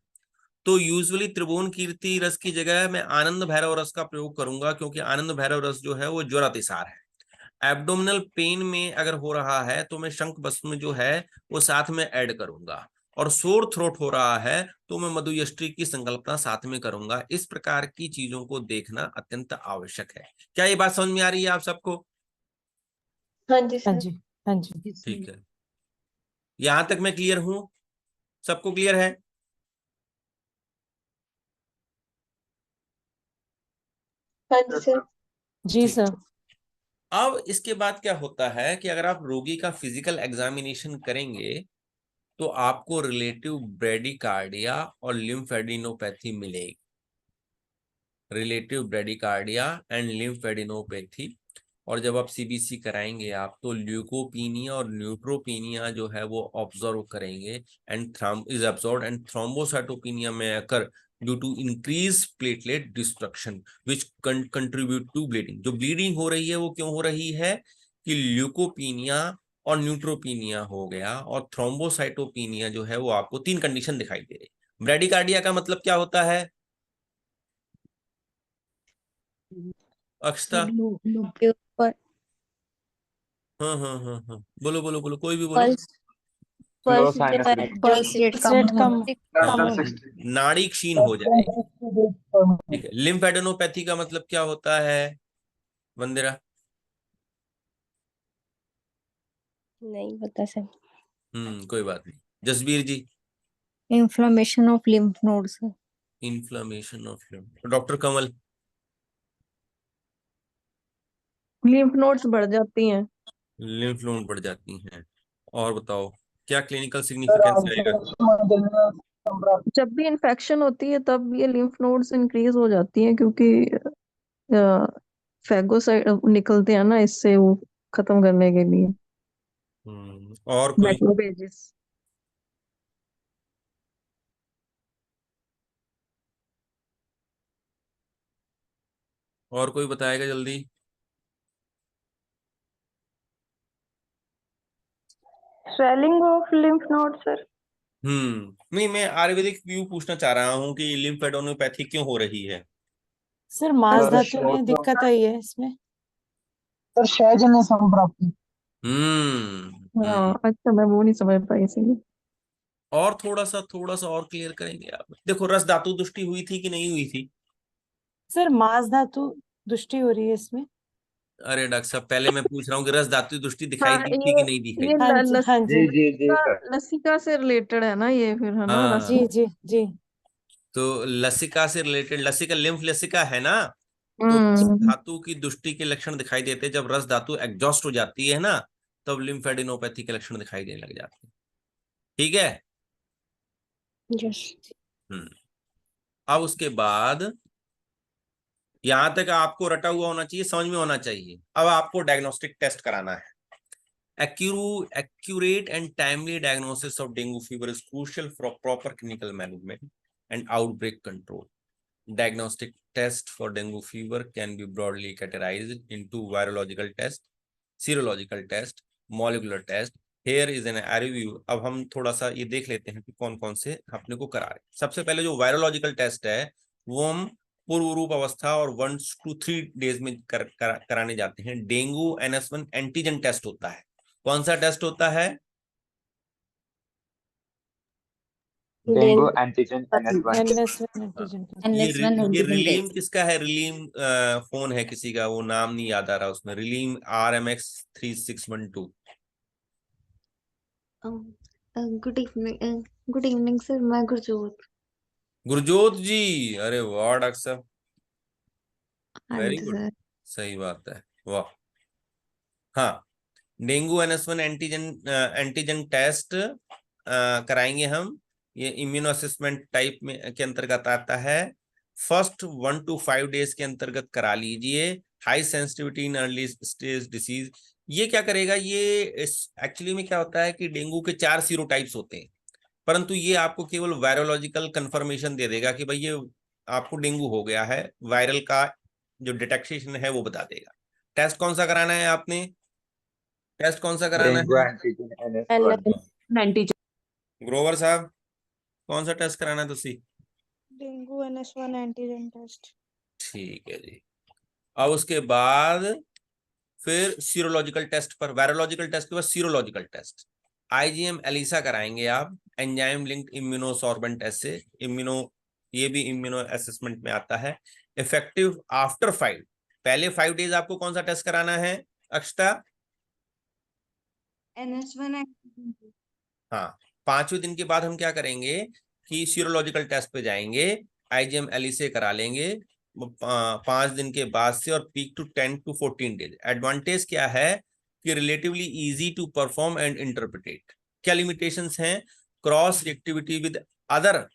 तो यूजुअली त्रिभुवन कीर्ति रस की जगह मैं आनंद भैरव रस का प्रयोग करूंगा, क्योंकि आनंद भैरव रस जो है वो ज्वरातिसार है। एब्डोमिनल पेन में अगर हो रहा है तो मैं शंख भस्म जो है वो साथ में ऐड करूंगा, और सोर थ्रोट हो रहा है तो मैं मधुयष्टि की संकल्पना साथ में करूंगा। इस प्रकार की चीजों को देखना अत्यंत आवश्यक है। क्या ये बात समझ में आ रही है आप सबको? हाँ जी हाँ सर। जी, हाँ जी। ठीक है, यहां तक मैं क्लियर हूं? सबको क्लियर है? हाँ जी सर। जी ठीक। सर। अब इसके बाद क्या होता है कि अगर आप रोगी का फिजिकल एग्जामिनेशन करेंगे तो आपको रिलेटिव ब्रेडिकार्डिया और लिम्फेडिनोपैथी मिलेगी। Relative bradycardia and lymphadenopathy. और जब आप सीबीसी कराएंगे आप तो ल्यूकोपीनिया और न्यूट्रोपीनिया जो है वो ऑब्जर्व करेंगे and is observed and thrombocytopenia may occur due to increase platelet destruction which contribute to bleeding. जो ब्लीडिंग हो रही है वो क्यों हो रही है कि ल्यूकोपीनिया और न्यूट्रोपीनिया हो गया, और थ्रोम्बोसाइटोपिनिया जो है वो आपको 3 कंडीशन दिखाई दे रही। ब्रेडिकार्डिया का मतलब क्या होता है अक्षता? हाँ, बोलो बोलो बोलो, कोई भी बोलो। पल्स रेट कम नाड़ी क्षीण हो जाएगी। ठीक है। लिम्फेडेनोपैथी का मतलब क्या होता है वंदिरा? नहीं पता सर। कोई बात नहीं। Jasbir ji? Inflammation of lymph nodes. Inflammation of lymph. Doctor Kamal? Lymph nodes बढ़ जाती हैं। लिम्फ नोड बढ़ जाती हैं। और बताओ क्या क्लिनिकल सिग्निफिकेंस आएगा? जब भी इन्फेक्शन होती है तब ये लिम्फ नोड्स इंक्रीज हो जाती हैं, क्योंकि फैगोसाइट निकलते हैं ना इससे, वो खत्म करने के लिए और कोई? मैक्रोफेजेस। और कोई बताएगा जल्दी? Swelling of lymph node sir. नहीं, मैं आयुर्वेदिक व्यू पूछना चाह रहा हूँ कि लिम्फेडेनोपैथी क्यों हो रही है। सर मांस धातु में दिक्कत आई है इसमें। सर क्षयजन्य संप्राप्ति। हाँ अच्छा, मैं वो नहीं समझ पाई इसीलिए। और थोड़ा सा और क्लियर करेंगे आप? देखो रस धातु दुष्टि हुई थी कि नहीं हुई थी? सर मांस धातु दुष्टि हो रही है इसमें। अरे डॉक्टर साहब पहले मैं पूछ रहा हूँ कि रस धातु दुष्टि दिखाई हाँ, दी थी कि नहीं दिखाई ये दी? हाँ जी, हाँ जी। लसिका से रिलेटेड है ना ये, फिर है ना हाँ। रस। जी जी जी। तो लसिका से रिलेटेड, लसिका लिम्फ लसिका है ना, तो रस धातु की दुष्टि के लक्षण दिखाई देते हैं। जब रस धातु एग्जॉस्ट हो जाती है ना तब लिम्फेडेनोपैथी के लक्षण दिखाई देने लग जाते हैं। ठीक है। अब उसके बाद यहां तक आपको रटा हुआ होना चाहिए, समझ में होना चाहिए। अब आपको डायग्नोस्टिक टेस्ट कराना है। Accurate and timely diagnosis of dengue fever is crucial for proper clinical management and outbreak control. Diagnostic test for dengue fever can be broadly categorized into virological test, serological test, molecular test. Here is an review. अब हम थोड़ा सा ये देख लेते हैं कि कौन कौन से अपने को करा रहे। सबसे पहले जो वायरोलॉजिकल टेस्ट है वो हम पूर्व रूप अवस्था और 1 to 3 डेज में कराने जाते हैं। डेंगू NS1 एंटीजन टेस्ट होता है। कौन सा टेस्ट होता है? Dengue antigen NS1। ये रिलीम किसका है? रिलीम फोन है किसी का, वो नाम नहीं याद आ रहा उसमें। Realm RMX 3612। Good evening sir, मैं गुरजोत जी, अरे वाह डॉक्टर साहब, वेरी गुड, सर। सही बात है, वाह। हाँ, डेंगू NS1 एंटीजन टेस्ट कराएंगे हम। ये इम्यूनो असेसमेंट टाइप में के अंतर्गत आता है। फर्स्ट 1 to 5 डेज के अंतर्गत करा लीजिए। High sensitivity in early stage disease. ये क्या करेगा, ये एक्चुअली में क्या होता है कि डेंगू के 4 सीरोटाइप्स होते हैं, परंतु ये आपको केवल वायरोलॉजिकल कंफर्मेशन दे देगा कि भाई ये आपको डेंगू हो गया है। वायरल का जो डिटेक्शन है वो बता देगा। टेस्ट कौन सा कराना है आपने? टेस्ट कौन सा कराना डेंगू है? एंटीजन NS1 ग्रोवर साहब, कौन सा टेस्ट कराना है तुसी? Dengue NS1 antigen test. ठीक है जी। अब उसके बाद फिर सीरोलॉजिकल टेस्ट पर, वायरोलॉजिकल टेस्ट के बाद सीरोलॉजिकल टेस्ट, IgM ELISA कराएंगे आप, enzyme linked immunosorbent assay, immuno, ये भी इम्यूनो असेसमेंट में आता है। इफेक्टिव आफ्टर 5, पहले 5 डेज आपको कौन सा टेस्ट कराना है अक्षता? NS1 antigen. हाँ, 5वें दिन के बाद हम क्या करेंगे कि सीरोलॉजिकल टेस्ट पे जाएंगे, IgM ELISA करा लेंगे 5 दिन के बाद से, और peak to 10 to 14 days. Advantage क्या है कि relatively easy to perform and interpret. क्या लिमिटेशंस हैं? Cross reactivity with other.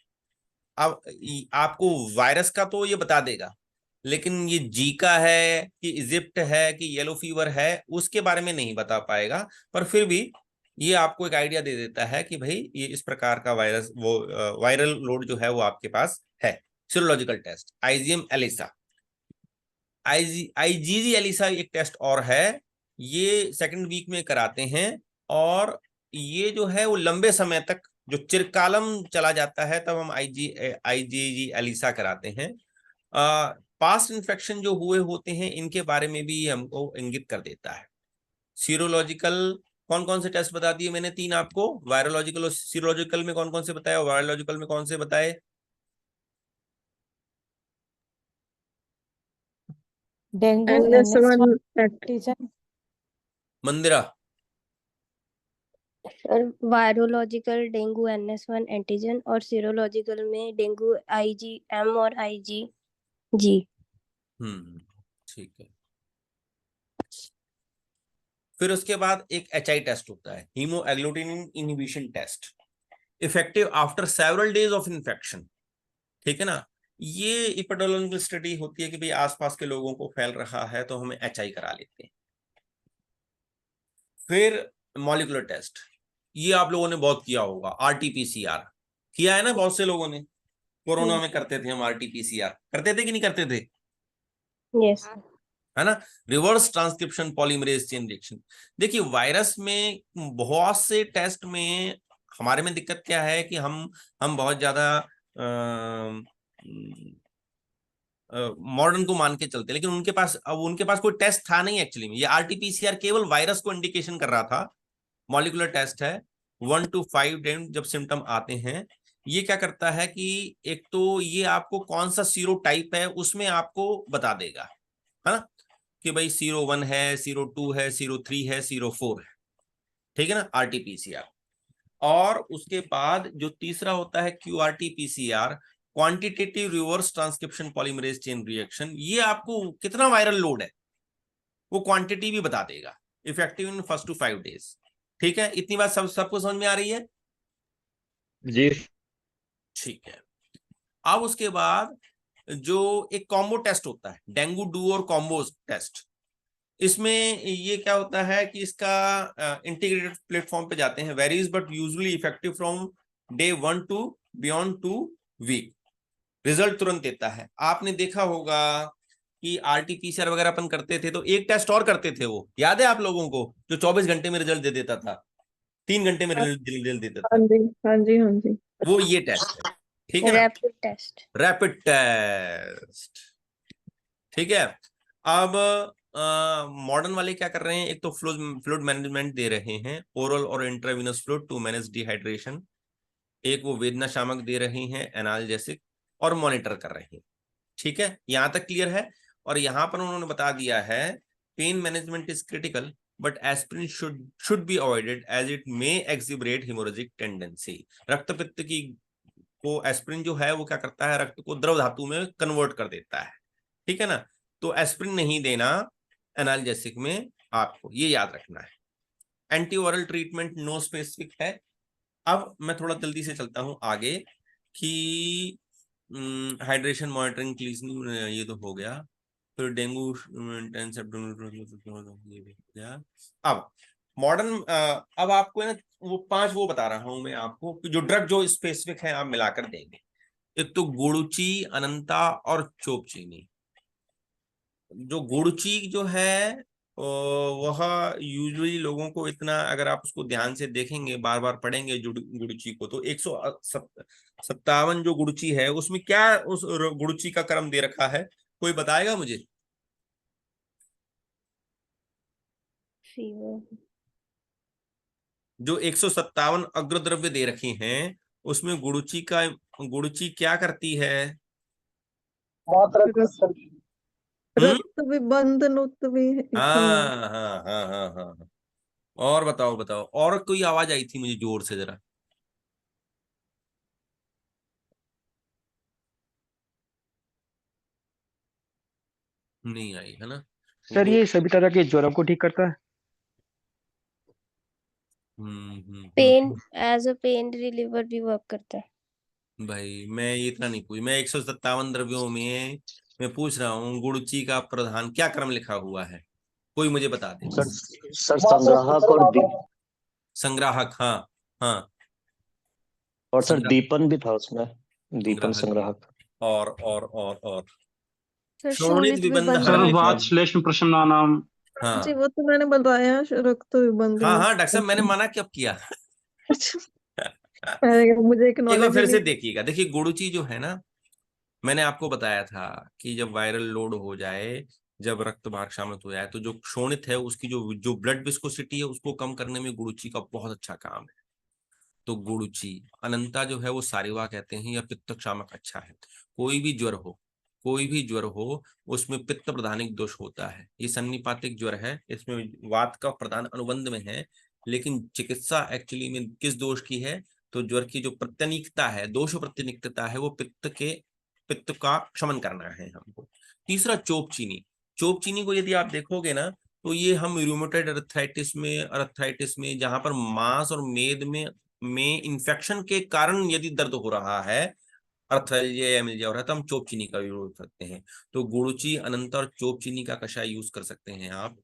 अब आपको वायरस का तो ये बता देगा, लेकिन ये जीका है कि इजिप्ट है कि येलो फीवर है, उसके बारे में नहीं बता पाएगा, पर फिर भी ये आपको एक आइडिया दे देता है कि भाई ये इस प्रकार का वायरस, वो वायरल लोड जो है वो आपके पास है। Serological test IgM ELISA, IgG ELISA एक टेस्ट और है, ये सेकंड वीक में कराते हैं, और ये जो है वो लंबे समय तक, जो चिरकालम चला जाता है, तब हम IgG ELISA कराते हैं। पास्ट इन्फेक्शन जो हुए होते हैं इनके बारे में भी हमको इंगित कर देता है। सीरोलॉजिकल कौन कौन से टेस्ट बता दिए मैंने? 3 आपको, वायरोलॉजिकल और सीरोलॉजिकल में कौन कौन से बताए, और वायरोलॉजिकल में कौन से बताए? Dengue NS1 antigen. Mandira? Sir virological dengue NS1 antigen, और सीरोलॉजिकल में डेंगू IgM और IgG। ठीक है। फिर उसके बाद एक HI टेस्ट होता है, haemagglutinin inhibition test, effective after several days of infection. ठीक है ना? ये एपिडेमियोलॉजिकल स्टडी होती है कि भाई आसपास के लोगों को फैल रहा है तो हमें HI करा लेते हैं। फिर मॉलिक्यूलर टेस्ट, ये आप लोगों ने बहुत किया होगा, RT-PCR किया है ना, बहुत से लोगों ने। कोरोना में करते थे हम RT-PCR, करते थे कि नहीं करते थे? यस। है ना? Reverse transcription polymerase chain reaction. देखिए वायरस में बहुत से टेस्ट में हमारे में दिक्कत क्या है कि हम बहुत ज्यादा मॉडर्न को मान के चलते, लेकिन उनके पास कोई टेस्ट था नहीं एक्चुअली में। ये RT-PCR केवल वायरस को इंडिकेशन कर रहा था। मॉलिक्यूलर टेस्ट है, 1 to 5 दिन जब सिम्टम आते हैं, ये क्या करता है कि एक तो ये आपको कौन सा सीरो टाइप है उसमें आपको बता देगा, है ना, कि भाई 01 है, 02 है, 03 है, 04 है। ठीक है ना? RT-PCR। और उसके बाद जो तीसरा होता है QRT-PCR, quantitative reverse transcription polymerase chain reaction, ये आपको कितना वायरल लोड है वो क्वांटिटी भी बता देगा, effective in first to 5 days. ठीक है? इतनी बात सबको समझ में आ रही है जी? ठीक है। अब उसके बाद जो एक कॉम्बो टेस्ट होता है, डेंगू डू और कॉम्बो टेस्ट, इसमें ये क्या होता है कि इसका इंटीग्रेटेड प्लेटफॉर्म पे जाते हैं, varies but usually effective from day 1 to beyond 2 week, result तुरंत देता है। आपने देखा होगा कि RT-PCR वगैरह अपन करते थे तो एक टेस्ट और करते थे, वो याद है आप लोगों को, जो 24 घंटे में रिजल्ट दे देता था, 3 घंटे में रिजल्ट देता था। हाँ जी, हाँ जी, हाँ जी। वो ये टेस्ट है। ठीक है ना? Rapid test. Rapid test. ठीक है। अब मॉडर्न वाले क्या कर रहे हैं, एक तो फ्लूइड मैनेजमेंट दे रहे हैं, ओरल और intravenous fluid to manage dehydration, एक वो वेदना शामक दे रहे हैं एनाल्जेसिक, और मॉनिटर कर रहे हैं। ठीक है, यहां तक क्लियर है। और यहां पर उन्होंने बता दिया है pain management is critical but aspirin should be avoided as it may exacerbate haemorrhagic tendency. रक्त पित्त की को एस्पिरिन जो है वो क्या करता है, रक्त को द्रव धातु में कन्वर्ट कर देता है। ठीक है ना? तो एस्पिरिन नहीं देना एनाल्जेसिक में, आपको ये याद रखना है। Anti oral treatment no specific है। अब मैं थोड़ा जल्दी से चलता हूं आगे कि हाइड्रेशन मॉनिटरिंग क्लीनिंग, ये तो हो गया। फिर डेंगू इंटेंस ये भी हो गया। अब मॉडर्न, अब आपको ना वो 5 वो बता रहा हूं मैं आपको, जो ड्रग जो स्पेसिफिक है आप मिलाकर देंगे। एक तो गुड़ुची, अनंता और चोपचीनी। जो गुड़ची जो है वह यूजुअली लोगों को इतना, अगर आप उसको ध्यान से देखेंगे, बार बार पढ़ेंगे गुड़ची को, तो 157 जो गुड़ची है उसमें क्या उस गुड़ची का क्रम दे रखा है, कोई बताएगा मुझे? जो 157 अग्रद्रव्य दे रखे हैं उसमें गुड़ची क्या करती है? रक्त विबंधन हाँ हाँ हाँ हाँ हाँ। और बताओ, और कोई आवाज आई थी मुझे जोर से जरा? नहीं आई है ना? सर ये सभी तरह के ज्वरों को ठीक करता है। Pain as a pain reliever भी वर्क करता है। भाई मैं ये इतना नहीं पूछ, मैं 157 द्रव्यों में मैं पूछ रहा हूँ गुड़ची का प्रधान क्या क्रम लिखा हुआ है, कोई मुझे बता दे। सर संग्राहक और संग्राहक, हाँ हाँ। और सर दीपन भी था उसमें, दीपन संग्राहक। और शोणित विबंध सर वात्श्लेषण प्रशमनानाम। हाँ जी वो तो मैंने बताया, रक्त विबंधन। हाँ हाँ डॉक्टर साहब, मैंने मना कब किया? मुझे एक एक बार नॉलेज फिर से देखिएगा। देखिए गुड़ची जो है ना, मैंने आपको बताया था कि जब वायरल लोड हो जाए, जब रक्त भार शामित हो जाए, तो जो शोणित है उसकी जो ब्लड विस्कोसिटी है उसको कम करने में गुड़ची का बहुत अच्छा काम है। तो गुड़ची अनंता जो है वो सारिवा कहते हैं, या पित्त क्षामक अच्छा है। कोई भी ज्वर हो उसमें पित्त प्रधानिक दोष होता है। ये सन्निपातिक ज्वर है, इसमें वात का प्रधान अनुबंध में है, लेकिन चिकित्सा एक्चुअली में किस दोष की है? तो ज्वर की जो प्रत्यनिकता है, दोष प्रत्यनिकता है, वो पित्त का क्षमन करना है हमको। तीसरा चोप चीनी को यदि आप देखोगे ना, तो ये हम रूमेटॉइड अर्थराइटिस में जहां पर मांस और मेद में इंफेक्शन के कारण यदि दर्द हो रहा है, अर्थराइटिस या एमिल्जिया हो रहा है, तो हम चोप चीनी का यूज कर सकते हैं। तो गुड़ची अनंत और चोप चीनी का कषाय यूज कर सकते हैं आप।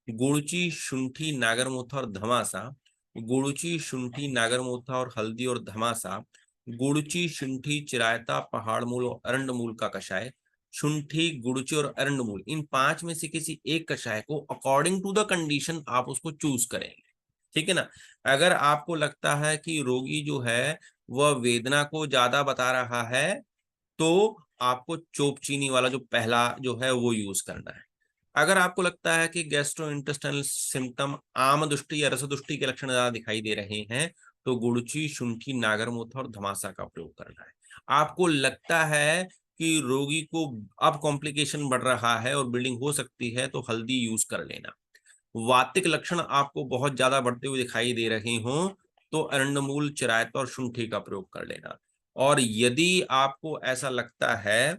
गुड़ची, शुंठी, नागरमोथा और धमासा, गुड़ची, शुंठी, नागरमोथा और हल्दी और धमासा, गुड़ची, शुंठी, चिरायता, पहाड़ मूल और अरंड मूल का कषाय, शुंठी, गुड़ची और अरंड मूल, इन 5 में से किसी एक कषाय को अकॉर्डिंग टू द कंडीशन आप उसको चूज करेंगे। ठीक है ना? अगर आपको लगता है कि रोगी जो है वह वेदना को ज्यादा बता रहा है, तो आपको चोप चीनी वाला जो पहला जो है वो यूज करना है। अगर आपको लगता है कि गैस्ट्रोइंटेस्टाइनल सिम्टम आम दुष्टि या रसदुष्टि के लक्षण ज्यादा दिखाई दे रहे हैं, तो गुड़ची, शुंठी, नागरमोथा और धमासा का प्रयोग करना है। आपको लगता है कि रोगी को अब कॉम्प्लिकेशन बढ़ रहा है और ब्लीडिंग हो सकती है, तो हल्दी यूज कर लेना। वातिक लक्षण आपको बहुत ज्यादा बढ़ते हुए दिखाई दे रहे हों, तो अरंडमूल, चिरायता और शुंठी का प्रयोग कर लेना। और यदि आपको ऐसा लगता है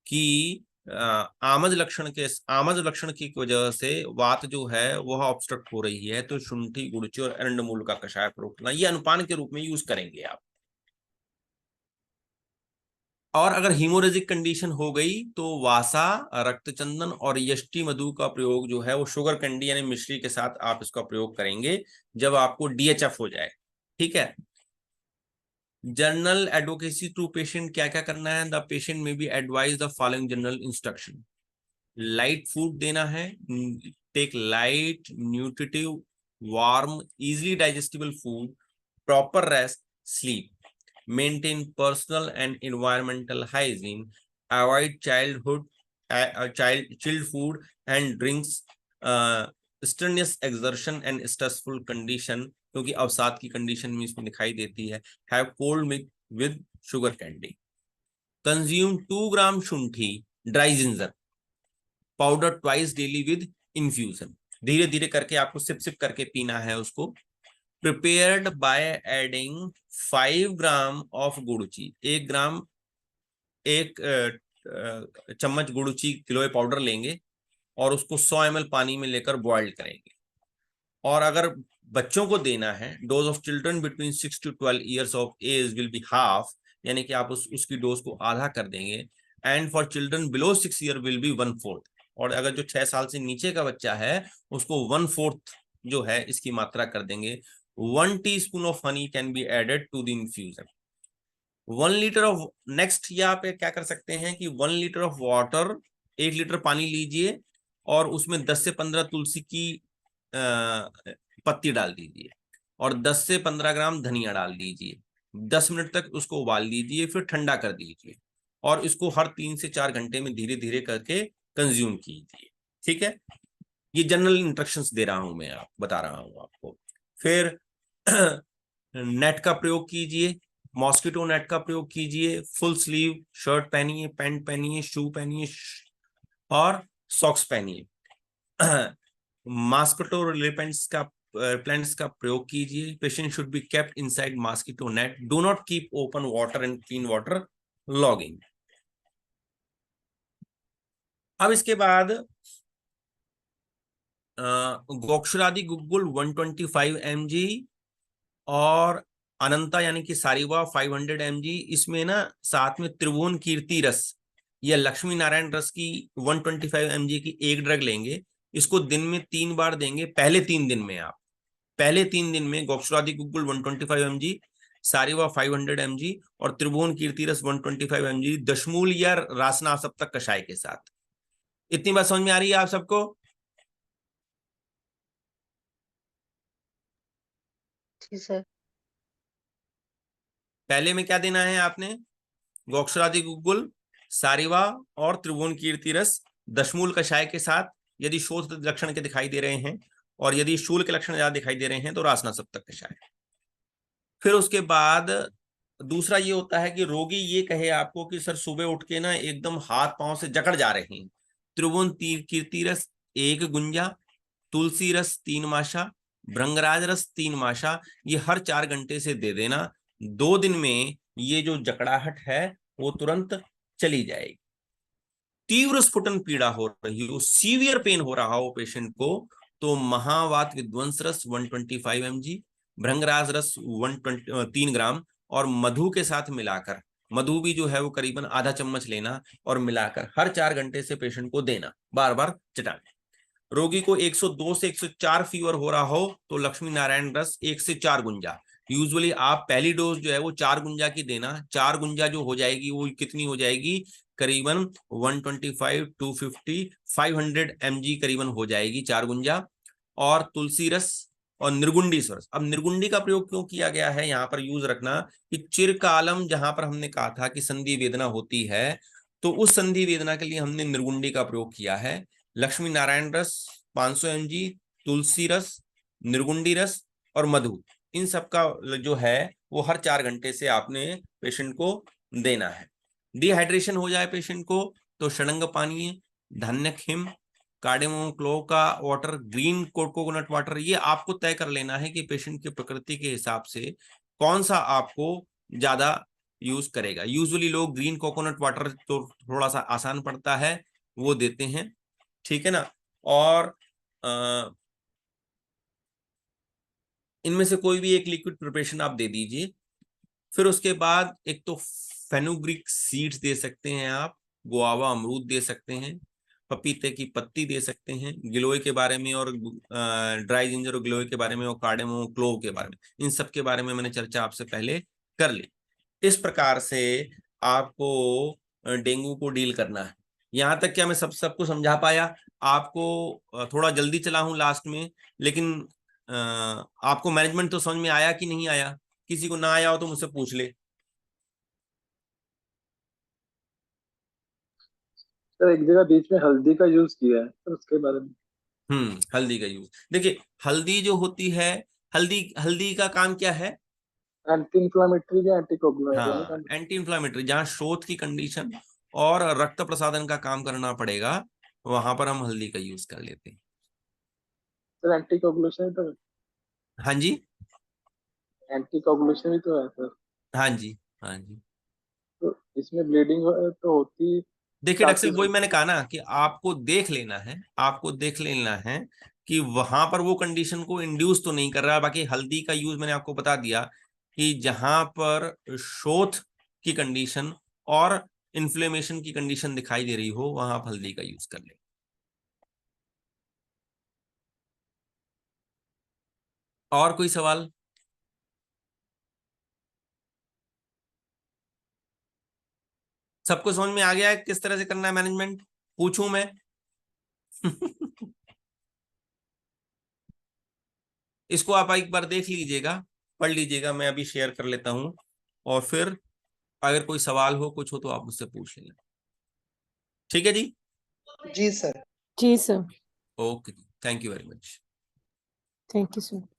कि आमज लक्षण की वजह से वात जो है वह ऑब्स्ट्रक्ट हो रही है, तो शुंठी, गुड़ची और अरंडमूल का कषाय प्रयोग करना, ये अनुपान के रूप में यूज करेंगे आप। और अगर हीमोरेजिक कंडीशन हो गई तो वासा, रक्तचंदन और यष्टि मधु का प्रयोग जो है वो शुगर कैंडी यानी मिश्री के साथ आप इसका प्रयोग करेंगे जब आपको डीएचएफ हो जाए। ठीक है? जनरल एडवोकेसी टू पेशेंट क्या क्या करना है? The patient may be advise the following general instruction. Light food देना है, take light, nutritive, warm, easily digestible food, proper rest, sleep, maintain personal and environmental hygiene, avoid chilled food and drinks, strenuous exertion and stressful condition, क्योंकि अवसाद की condition में इसमें दिखाई देती है। have cold milk with sugar candy, consume 2 gram shunthi dry ginger powder twice daily with infusion, धीरे धीरे करके आपको सिप सिप करके पीना है उसको। prepared by adding 5 gram of गुड़ची, 1 चम्मच गुड़ची गिलोय पाउडर लेंगे और उसको 100 ml पानी में लेकर बॉइल्ड करेंगे। और अगर बच्चों को देना है, dose of children between 6 to 12 years of age will be half, यानी कि आप उसकी डोज को आधा कर देंगे। And for children below 6 years will be 1/4, और अगर जो 6 साल से नीचे का बच्चा है उसको 1/4 जो है इसकी मात्रा कर देंगे। 1 teaspoon of honey can be added to the infusion. 1 liter of, next यहाँ पे क्या कर सकते हैं कि 1 liter of water, 1 लीटर पानी लीजिए और उसमें 10 से 15 तुलसी की पत्ती डाल दीजिए और 10 से 15 ग्राम धनिया डाल दीजिए। 10 मिनट तक उसको उबाल दीजिए, फिर ठंडा कर दीजिए और इसको हर 3 से 4 घंटे में धीरे धीरे करके कंज्यूम कीजिए। ठीक है, ये जनरल इंस्ट्रक्शंस दे रहा हूं मैं, आप बता रहा हूं आपको। फिर नेट का प्रयोग कीजिए, मॉस्किटो नेट का प्रयोग कीजिए। फुल स्लीव शर्ट पहनिए, पैंट पहनिए, शू पहनिए और सॉक्स पहनिए। मॉस्किटो रिपेलेंट्स का प्रयोग कीजिए। Patient should be kept inside mosquito net. Do not keep open water and clean water logging. अब इसके बाद गोक्षरादि गुग्गुल 125 mg और अनंता यानी कि सारीवा 500 mg। इसमें ना साथ में त्रिभुवन कीर्ति रस या लक्ष्मी नारायण रस की 125 mg की एक ड्रग लेंगे। इसको दिन में 3 बार देंगे। पहले 3 दिन में आप पहले 3 दिन में गोक्षरादि गुग्गुल 125 mg, सारीवा 500 mg और त्रिभुवन कीर्ति रस 125 mg दशमूल या रासना सप्तक कषाय के साथ। इतनी बात समझ में आ रही है आप सबको? जी सर। पहले में क्या देना है आपने? गोक्षरादि गुग्गुल, सारीवा और त्रिभुवन कीर्ति रस दशमूल कषाय के साथ, यदि शोथ लक्षण के दिखाई दे रहे हैं, और यदि शूल के लक्षण ज्यादा दिखाई दे रहे हैं तो रासना सप्तक कषाय। फिर उसके बाद दूसरा ये होता है कि रोगी ये कहे आपको कि सर सुबह उठ के ना एकदम हाथ पांव से जकड़ जा रहे हैं, त्रिभुवन कीर्ति रस 1 गुंजा, तुलसी रस 3 माशा, भृंगराज रस 3 माशा, ये हर 4 घंटे से दे देना। 2 दिन में ये जो जकड़ाहट है वो तुरंत चली जाएगी। तीव्र स्फुटन पीड़ा हो रही हो, सीवियर पेन हो रहा हो पेशेंट को, तो महावात विध्वंस रस 125 mg, भृंगराज रस 3 ग्राम और मधु के साथ मिलाकर, मधु भी जो है वो करीबन आधा चम्मच लेना और मिलाकर हर 4 घंटे से पेशेंट को देना, बार बार चटाना। रोगी को 102 से 104 फीवर हो रहा हो तो लक्ष्मी नारायण रस 1 से 4 गुंजा। यूजुअली आप पहली डोज जो है वो 4 गुंजा की देना। 4 गुंजा जो हो जाएगी वो कितनी हो जाएगी? करीबन 125, 250, 500 mg करीबन हो जाएगी 4 गुंजा। और तुलसी रस और निर्गुंडी रस। अब निर्गुंडी का प्रयोग क्यों किया गया है यहाँ पर यूज रखना कि चिरकालम जहां पर हमने कहा था कि संधि वेदना होती है, तो उस संधि वेदना के लिए हमने निर्गुंडी का प्रयोग किया है। लक्ष्मी नारायण रस 500 mg, तुलसी रस, निर्गुंडी रस और मधु, इन सब का जो है वो हर 4 घंटे से आपने पेशेंट को देना है। डिहाइड्रेशन हो जाए पेशेंट को तो षडंग पानी, धान्यक हिम, कार्डेमोम क्लोव का वाटर, ग्रीन कोकोनट वाटर, ये आपको तय कर लेना है कि पेशेंट की प्रकृति के हिसाब से कौन सा आपको ज्यादा यूज करेगा। यूजुअली लोग ग्रीन कोकोनट वाटर तो थोड़ा सा आसान पड़ता है वो देते हैं, ठीक है ना। और इनमें से कोई भी एक लिक्विड प्रिपरेशन आप दे दीजिए। फिर उसके बाद एक तो फेनुग्रीक सीड्स दे सकते हैं आप, गुआवा अमरूद दे सकते हैं, पपीते की पत्ती दे सकते हैं, गिलोय के बारे में और ड्राई जिंजर और गिलोय के बारे में और कार्डेमोम क्लोव के बारे में, इन सब के बारे में मैंने चर्चा आपसे पहले कर ली। इस प्रकार से आपको डेंगू को डील करना है। यहाँ तक क्या मैं सबको समझा पाया? आपको थोड़ा जल्दी चला हूँ लास्ट में, लेकिन आपको मैनेजमेंट तो समझ में आया कि नहीं आया? किसी को ना आया हो तो मुझसे पूछ ले। सर एक जगह बीच में हल्दी का यूज किया है, तो उसके बारे में। हल्दी का यूज, देखिए हल्दी जो होती है, हल्दी का काम क्या है? एंटी इंफ्लेमेटरी या एंटी हाँ, कोगुलेंट। Anti inflammatory. जहाँ शोथ की कंडीशन और रक्त प्रसादन का काम करना पड़ेगा वहां पर हम हल्दी का यूज कर लेते हैं। सर एंटी कोगुलेशन तो हाँ जी, एंटी कोगुलेशन भी तो है सर। हाँ जी, हाँ जी। तो इसमें ब्लीडिंग तो होती। देखिए डॉक्टर साहब, वही मैंने कहा ना कि आपको देख लेना है, आपको देख लेना है कि वहां पर वो कंडीशन को इंड्यूस तो नहीं कर रहा है। बाकी हल्दी का यूज मैंने आपको बता दिया कि जहां पर शोथ की कंडीशन और इन्फ्लेमेशन की कंडीशन दिखाई दे रही हो वहां आप हल्दी का यूज कर लें। और कोई सवाल? सबको समझ में आ गया है किस तरह से करना है मैनेजमेंट? पूछूं मैं? इसको आप एक बार देख लीजिएगा, पढ़ लीजिएगा, मैं अभी शेयर कर लेता हूं, और फिर अगर कोई सवाल हो कुछ हो तो आप मुझसे पूछ लेना। ठीक है जी? जी सर। जी सर। Okay, thank you very much. Thank you sir.